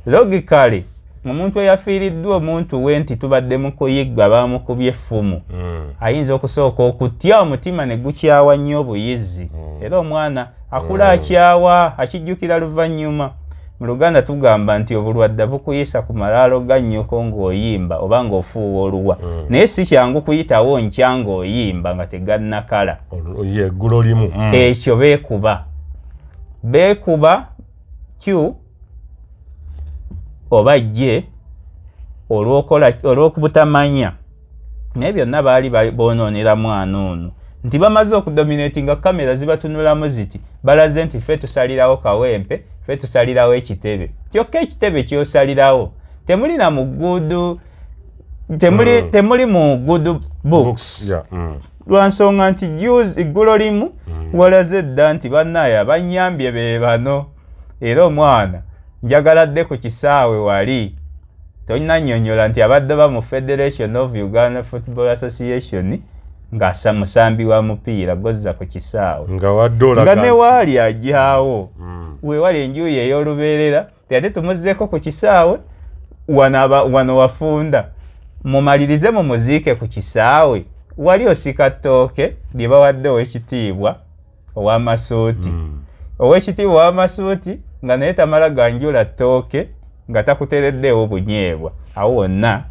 logically omuntu eyafiiriddwa omuntu we nti tubadde mu kuyigga bamukubye effumu ayinza okusooka okutya omutima ne gukyawa nnyo obuyizzi era omwana akula akyawa akijjukira luvannyuma mu Luganda tugamba nti obulwadde bukuyisa ku malaalo ga nnyoko ng'oyimba oba ng'ofuuwa oluwa naye si kyangu kuyitawo nkya ng'oyimba nga tegannakala eggulo limu ekyo beekuba Q oba jje olw'okubutamanya naye byonna baali bonoonera mwana ono nti bamaze okudominati nga kamera zibatunulamu ziti balaze nti ffe tusalirawo kawempe ffe tusalirawo ekitebe kyokka ekitebe kyosalirawo temuli na mugudu temuli mu good books lwansonga nti eggulo limu walaze dda nti bannaaye abanyambye be bano era omwana njagala dde ku kisaawe wali tonnannyonnyola nti abadde ba mu Federation of Uganda Football Association ng'asa musambi wa mupiira gozza ku kisaawe nga ne waali ajyawo weewali enjuyi ey'olubeerera ate tumuzzeeko ku kisaawe wano wafunda mumalirize mu muziike ku kisaawe wali osika ttooke lye bawadde ow'ekitiibwa ow'amasuuti ow'ekitiibwa ow'amasuuti nga naye tamala ganjula ttooke nga takutereddeewo bunyeebwa awo wonna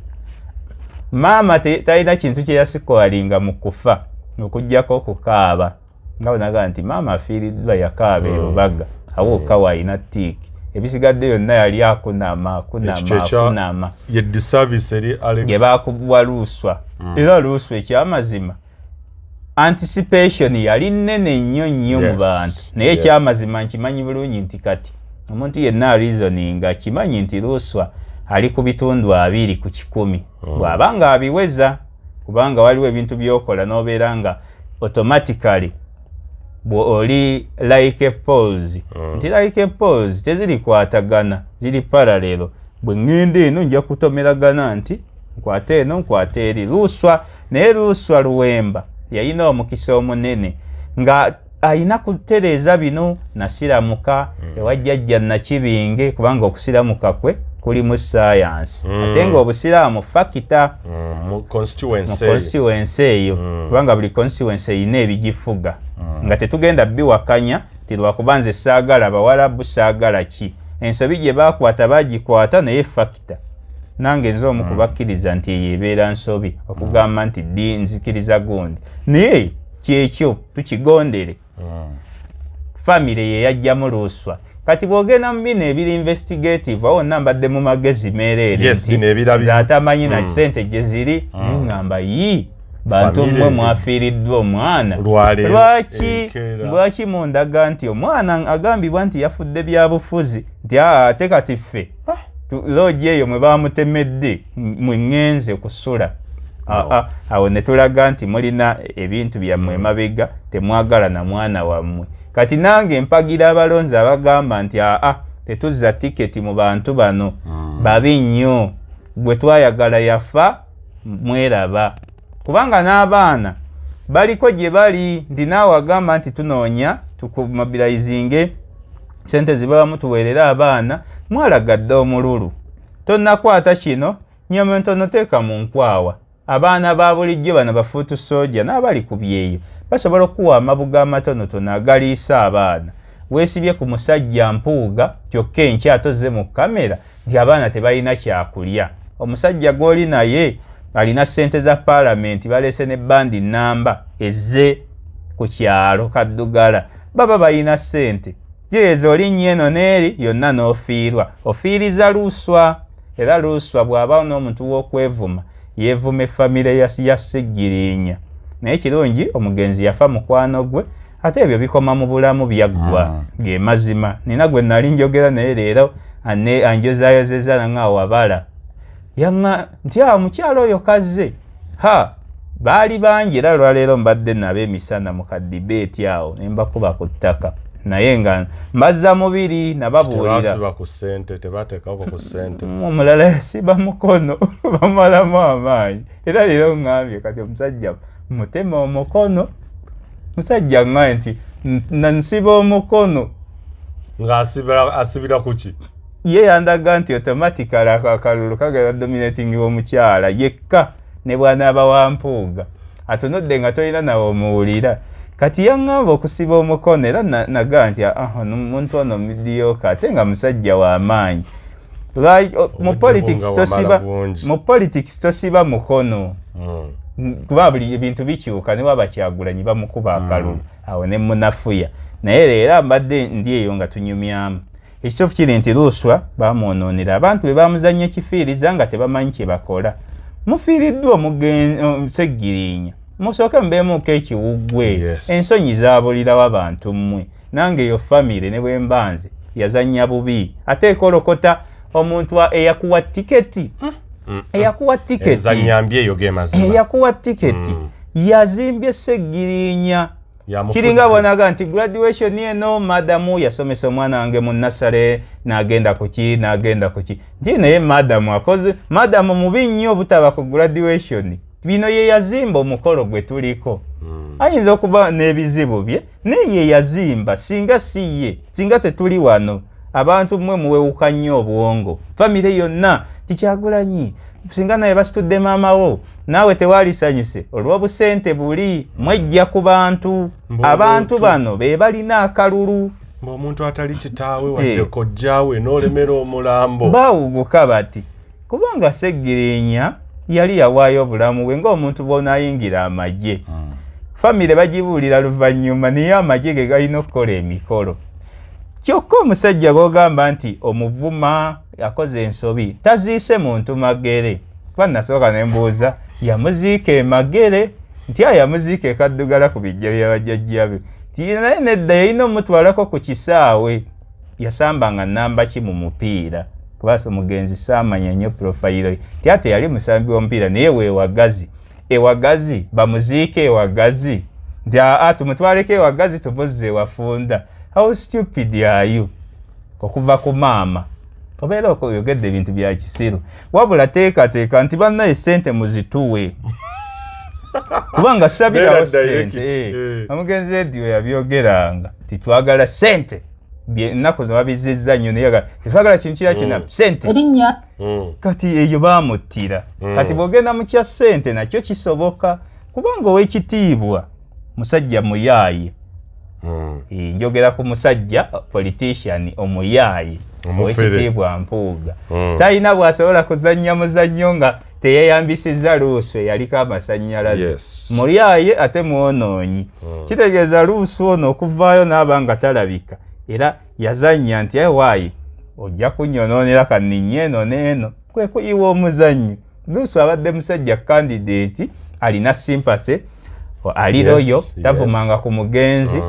maama talina kintu kye yasikwalinga mu kufa okuggyako okukaaba nga bonaga nti maama afiiriddwa yakaaba erubaga awuka waayina tiiki ebisigadde yonna yali akunama ye disservice eri Alex ge baakubwa luuswa era luuswa ekyamazima anticipation yali nnene nnyo mu bantu naye ekyamazima nkimanyi bulungi nti kati omuntu yenna reasoning akimanyi nti luuswa ali ku bitundu 2 ku 100 bw'aba nga abiweza kubanga waliwo ebintu by'okola n'obeera nga automatically oli like a pause nti like a pause teziri kwatagana ziri parallel bwe ngende eno nja kutomeragana nti nkwate eno nkwate eri luuswa naye luuswa luwemba yayina omukisa omunene nga ayina kutereeza bino nasiramuka ewajjajja nakibinge kubanga okusiramuka kwe kuli mu science ate nga obusiraamu fakita mu constituency eyo kubanga buli constituency eyina ebigifuga nga tetugenda biwakanya tilwakubanze saagala bawalabu saagala ki ensobi gye bakwata bagikwata naye fakita nange nze omu kubakkiriza nti eyo ebeera nsobi okugamba nti ddi nzikiriza gundi naye kyekyo tukigondere famire ye yajjamu luuswa kati bwogenda mu bino ebiri investigative awo nambadde mu magezi meereere nti zaatamanyi na kisente gye ziri neŋŋamba bantu mmwe mwafiiriddwa omwana lwaki mundaga nti omwana agambibwa nti yafudde byabufuzi nti ate kati ffe loogi eyo mwe bamutemedde mweŋŋenze kusula awo ne tulaga nti mulina ebintu byammwe emabega temwagala na mwana wammwe kati nange mpagira abalonzi abagamba nti tetuzza tiketi mu bantu bano babi nnyo gwe twayagala yafa mweraba kubanga n'abaana baliko gye bali nti naawe agamba nti tunoonya tukumobilizinge sente ziba mutuweerera abaana mwalagadde omululu tonnakwata kino nyomo ntono teeka mu nkwawa abaana ba bulijjo bano bafuutu soja n'abali ku byeyo basobola okuwa amabuga amatonotono agaliisa abaana weesibye ku musajja mpuuga kyokka enkya tozze mu kamera nti abaana tebalina kyakulya omusajja gw'oli naye alina ssente za paalamenti baleese ne bandi namba ezze ku kyalo kaddugala baba balina ssente jeezo olinnya eno n'eri yonna n'ofiirwa ofiiriza luuswa era luuswa bw'aba n'omuntu w'okwevuma yeevuma effamire ya Seggirinya naye kirungi omugenzi yafa mukwano gwe ate ebyo bikoma mu bulamu byaggwa ge mazima nina gwe nali njogera naye leero anjozayozeza nanga wabala yanga nti mukyalo oyo kazze baali bangi era lwaleero mbadde nabo emisana mu kaddibeeti awo ne mbakuba ku ttaka naye nga mbazza mubiri nababuulira omulala yasiba mukono bamalamu amaanyi era leero ŋŋambye kati omusajja mutema omukono musajja ŋŋambye nti nansiba omukono ng'asibira kuki ye yandaga nti automatically akalulu kagala dominating omukyala yekka ne bw'anaaba wampuuga atunudde nga tolina nawe omuwulira kati yaŋŋamba okusiba omukono era naga nti omuntu ono midiyooka ate nga musajja w'amaanyi mu politics tosiba mukono kuba buli ebintu bikyuka ne waba Kyagulanyi bamukuba akalulu awo ne munafuya naye leero mbadde ndi eyo nga tunyumyamu ekituufu kiri nti luuswa bamwonoonera abantu be bamuzannya ekifiiriza nga tebamanyi kye bakola mufiiriddwa Seggirinya musooke mubeemuuko ekiwuggwe ensonyi zaabulirawo abantu mmwe nange eyo famire ne bwe mbanze yazannya bubi ate ekolokota omuntu eyakuwa tiketi eyakuwa tiketi yazimbye Seggirinya kiringa bonaga nti graduation eno madamu yasomesa omwana wange mu nasale n'agenda kuki nti naye madamu akoze madamu mubi nnyo obutaba ku graduation bino ye yazimba omukolo gwe tuliko ayinza okuba n'ebizibu bye naye ye yazimba singa si ye singa tetuli wano abantu mmwe muwewuka nnyo obwongo famire yonna tikyagulanyi singa naye basitudde maamawo naawe tewalisanyuse olw'obusente buli mwejja ku bantu abantu bano be balina akalulu omuntu atali kitaawe wadde kojjaawe n'olemera omulambo baawuguka bati kubanga Seggirinya yali yawaayo obulamu bwe ng'omuntu bw'onaayingira amagye. Famire bagibuulira luvannyuma naye amagye ge galina okukola emikolo. Kyokka omusajja gw'ogamba nti omuvuma yakoze ensobi taziise muntu magere. Kuba nasooka ne mbuuza yamuziika emagere nti yamuziika ekaddugala ku bijja bya bajjajja be. Naye nedda yalina omutwalako ku kisaawe. Yasambanga nnamba ki mu mupiira. Kubasa omugenzi saamanya nnyo profayiro ye. Ate yali musambi w'omupiira naye weewagazi. Ewagazi bamuziike ewagazi. Nti tumutwaleko ewagazi tumuzze ewafunda. How stupid are you? Okuva ku maama. Obeera oyogedde ebintu bya kisiru. Wabula teekateeka nti bannaye ssente muzituwe. Kubanga sabirawo ssente. Omugenzi ediyo yabyogeranga. Titwagala ssente. Ennaku zino babizizza nnyo naye tetwagala kintu kira kina ssente. Erinnya. Kati eyo baamuttira. Kati bw'ogenda mu kya ssente nakyo kisoboka. Kubanga ow'ekitiibwa musajja muyaaye. Njogera ku musajja politician omuyaaye. Ow'ekitiibwa Mpuuga. Talina bw'asobola kuzannya muzannyo nga teyeyambisizza luusu eyaliko amasannyalaze. Muyaaye ate mwonoonyi. Kitegeeza luusu ono okuvaayo n'aba nga talabika. Era yazannya nti waayi ojja kunnyonoonera kanninnya eno n'eno. Kwe kuyiwa omuzannyo. Luusu abadde musajja candidate alina sympathy. Ali loyo tavumanga ku mugenzi.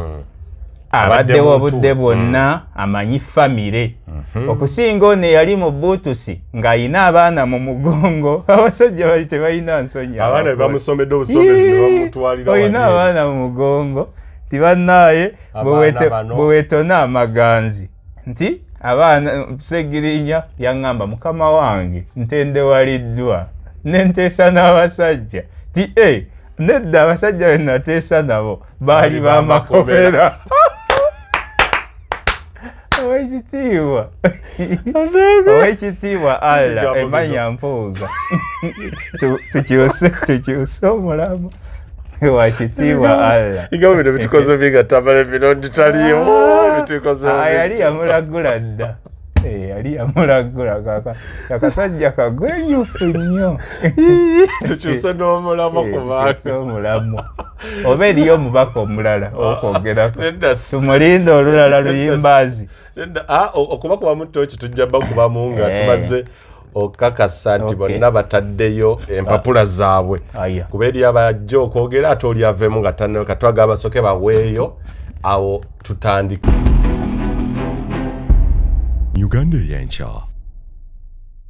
Abaddewo obudde bwonna amanyi famire. Okusinga ono yali mu buutusi ng'ayina abaana mu mugongo. Abasajja bali tebalina nsonyi. Abaana bamusomedde obusoomezi ne bamutwalira wali. Oyina abaana mu mugongo. Tibannaaye bwe weetona amaganzi. Nti abaana Segirinya yaŋŋamba mukama wange ntendewaliddwa. Ne nteesa n'abasajja. Ti nedda abasajja be nateesa nabo baali b'amakomera. Owekitiibwa Allah emanya Mpuuga. Tukyuse omulamu wa kitiibwa Allah. Igabo bino bitukoze binga tambala emirundi taliyo bitukoze. Yali yamulagula dda. Yali yamulagula kakasajja kagwenyufu nnyo. Tukyuse n'omulamu kubanga omulamu. Oba eriyo omubaka omulala okwogerako. Tumulinda olulala luyimbaazi. Okuba kuba mutoki tujja bakubamu nga tumaze okakasa nti bonna bataddeyo empapula zaabwe. Kuba eri abajja okwogera ate oli avemu nga katwaga abasoke baweeyo awo tutandika. Uganda y'enkya